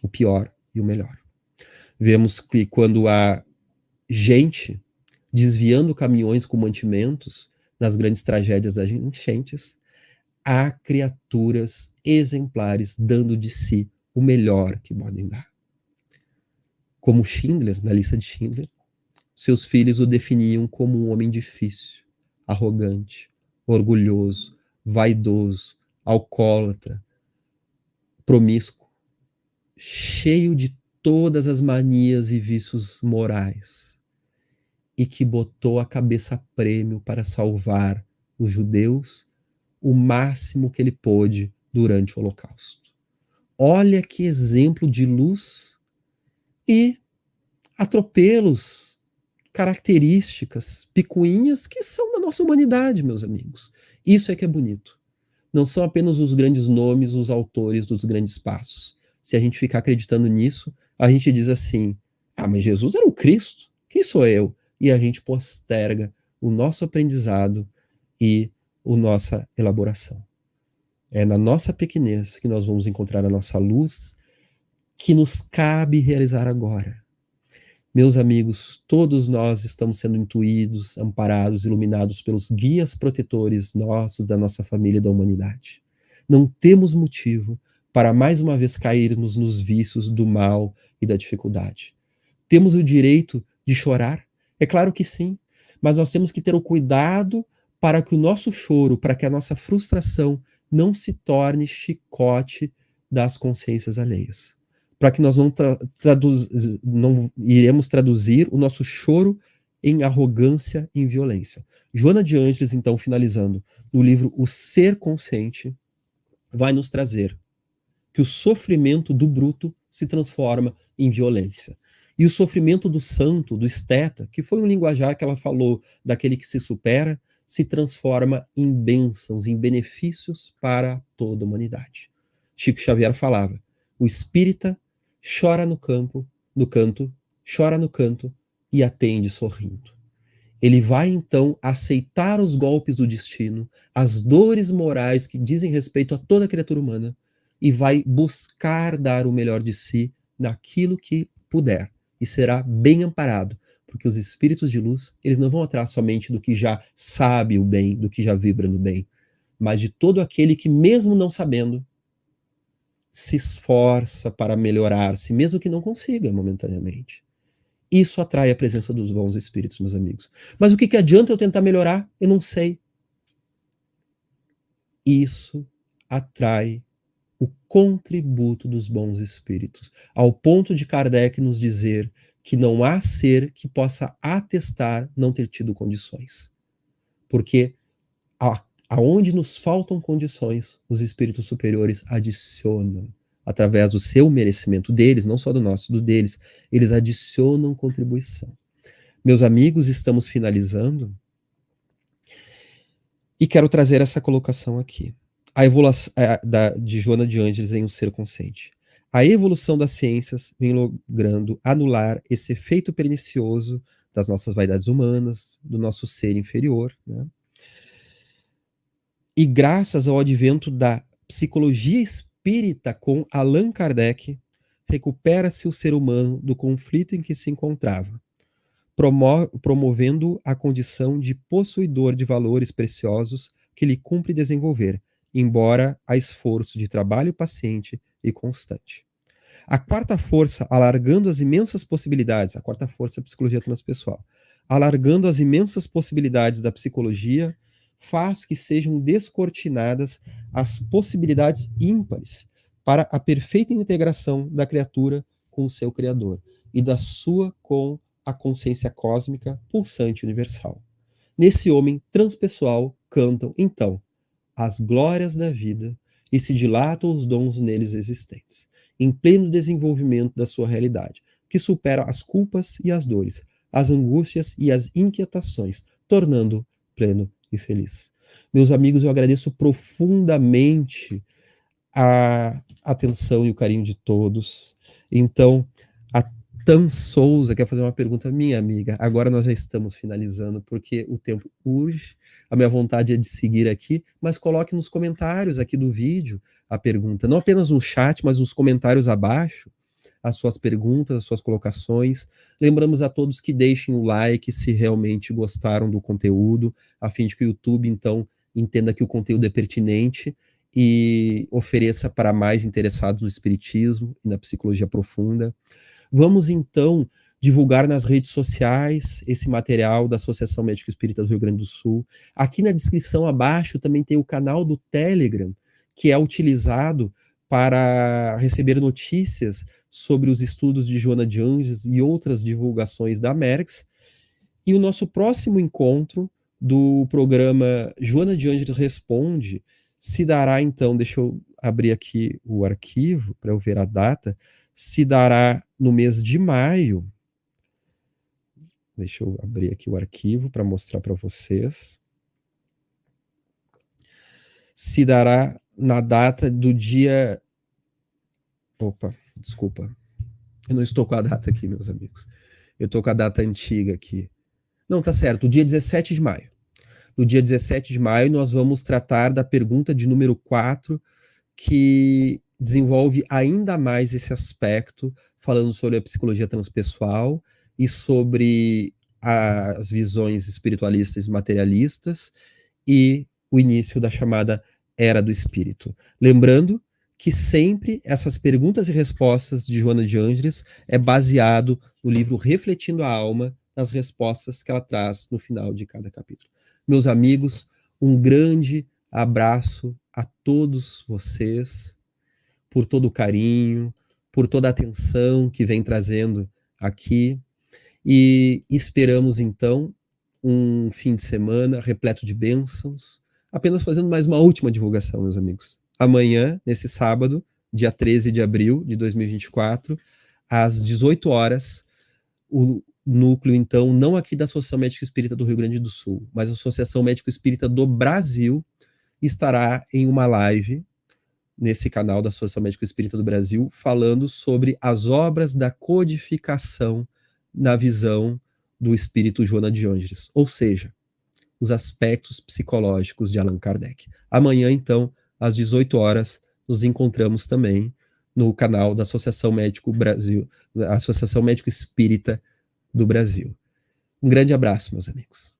O pior e o melhor. Vemos que quando há gente desviando caminhões com mantimentos nas grandes tragédias das enchentes, há criaturas exemplares dando de si o melhor que podem dar. Como Schindler, na lista de Schindler, seus filhos o definiam como um homem difícil, arrogante, orgulhoso, vaidoso, alcoólatra, promíscuo, cheio de todas as manias e vícios morais, e que botou a cabeça a prêmio para salvar os judeus o máximo que ele pôde durante o Holocausto. Olha que exemplo de luz e atropelos, características, picuinhas que são da nossa humanidade, meus amigos. Isso é que é bonito. Não são apenas os grandes nomes, os autores dos grandes passos. Se a gente ficar acreditando nisso, a gente diz assim, mas Jesus era o Cristo, quem sou eu? E a gente posterga o nosso aprendizado e a nossa elaboração. É na nossa pequenez que nós vamos encontrar a nossa luz, que nos cabe realizar agora. Meus amigos, todos nós estamos sendo intuídos, amparados, iluminados pelos guias protetores nossos, da nossa família e da humanidade. Não temos motivo para mais uma vez cairmos nos vícios do mal e da dificuldade. Temos o direito de chorar? É claro que sim, mas nós temos que ter o cuidado para que o nosso choro, para que a nossa frustração não se torne chicote das consciências alheias. Para que nós não iremos traduzir o nosso choro em arrogância e em violência. Joana de Ângeles, então, finalizando, no livro O Ser Consciente, vai nos trazer que o sofrimento do bruto se transforma em violência. E o sofrimento do santo, do esteta, que foi um linguajar que ela falou daquele que se supera, se transforma em bênçãos, em benefícios para toda a humanidade. Chico Xavier falava, o espírita chora no canto, chora no canto e atende sorrindo. Ele vai então aceitar os golpes do destino, as dores morais que dizem respeito a toda criatura humana e vai buscar dar o melhor de si naquilo que puder e será bem amparado, porque os espíritos de luz, eles não vão atrás somente do que já sabe o bem, do que já vibra no bem, mas de todo aquele que mesmo não sabendo, se esforça para melhorar-se, mesmo que não consiga momentaneamente. Isso atrai a presença dos bons espíritos, meus amigos. Mas o que adianta eu tentar melhorar? Eu não sei. Isso atrai o contributo dos bons espíritos, ao ponto de Kardec nos dizer que não há ser que possa atestar não ter tido condições. Porque aonde nos faltam condições, os espíritos superiores adicionam, através do seu merecimento deles, não só do nosso, do deles, eles adicionam contribuição. Meus amigos, estamos finalizando e quero trazer essa colocação aqui. A evolução de Joana de Ângeles em O Ser Consciente. A evolução das ciências vem logrando anular esse efeito pernicioso das nossas vaidades humanas, do nosso ser inferior, né? E graças ao advento da psicologia espírita com Allan Kardec, recupera-se o ser humano do conflito em que se encontrava, promovendo a condição de possuidor de valores preciosos que lhe cumpre desenvolver, embora a esforço de trabalho paciente e constante. A quarta força, alargando as imensas possibilidades, a quarta força é a psicologia transpessoal, alargando as imensas possibilidades da psicologia, faz que sejam descortinadas as possibilidades ímpares para a perfeita integração da criatura com o seu Criador e da sua com a consciência cósmica pulsante universal. Nesse homem transpessoal cantam, então, as glórias da vida e se dilatam os dons neles existentes, em pleno desenvolvimento da sua realidade, que supera as culpas e as dores, as angústias e as inquietações, tornando pleno e feliz. Meus amigos, eu agradeço profundamente a atenção e o carinho de todos. Então, a Tan Souza quer fazer uma pergunta, minha amiga. Agora nós já estamos finalizando, porque o tempo urge. A minha vontade é de seguir aqui, mas coloque nos comentários aqui do vídeo a pergunta. Não apenas no chat, mas nos comentários abaixo, as suas perguntas, as suas colocações. Lembramos a todos que deixem o like se realmente gostaram do conteúdo, a fim de que o YouTube, então, entenda que o conteúdo é pertinente e ofereça para mais interessados no espiritismo e na psicologia profunda. Vamos, então, divulgar nas redes sociais esse material da Associação Médico Espírita do Rio Grande do Sul. Aqui na descrição abaixo também tem o canal do Telegram, que é utilizado para receber notícias sobre os estudos de Joana de Ângeles e outras divulgações da Merckx. E o nosso próximo encontro do programa Joana de Ângeles Responde se dará, então, deixa eu abrir aqui o arquivo para eu ver a data, se dará no mês de maio. Deixa eu abrir aqui o arquivo para mostrar para vocês. Se dará na data do dia... Opa, desculpa. Eu não estou com a data aqui, meus amigos. Eu estou com a data antiga aqui. Não, tá certo, o dia 17 de maio. No dia 17 de maio, nós vamos tratar da pergunta de número 4, que desenvolve ainda mais esse aspecto, falando sobre a psicologia transpessoal e sobre as visões espiritualistas e materialistas e o início da chamada Era do Espírito. Lembrando que sempre essas perguntas e respostas de Joana de Ângeles é baseado no livro Refletindo a Alma, nas respostas que ela traz no final de cada capítulo. Meus amigos, um grande abraço a todos vocês, por todo o carinho, por toda a atenção que vem trazendo aqui, e esperamos então um fim de semana repleto de bênçãos, apenas fazendo mais uma última divulgação, meus amigos. Amanhã, nesse sábado, dia 13 de abril de 2024, às 18 horas, o núcleo, então, não aqui da Associação Médico Espírita do Rio Grande do Sul, mas a Associação Médico Espírita do Brasil, estará em uma live nesse canal da Associação Médico Espírita do Brasil, falando sobre as obras da codificação na visão do espírito Joana de Ângeles, ou seja, os aspectos psicológicos de Allan Kardec. Amanhã, então, às 18 horas, nos encontramos também no canal da Associação Médico Brasil, Associação Médico Espírita do Brasil. Um grande abraço, meus amigos.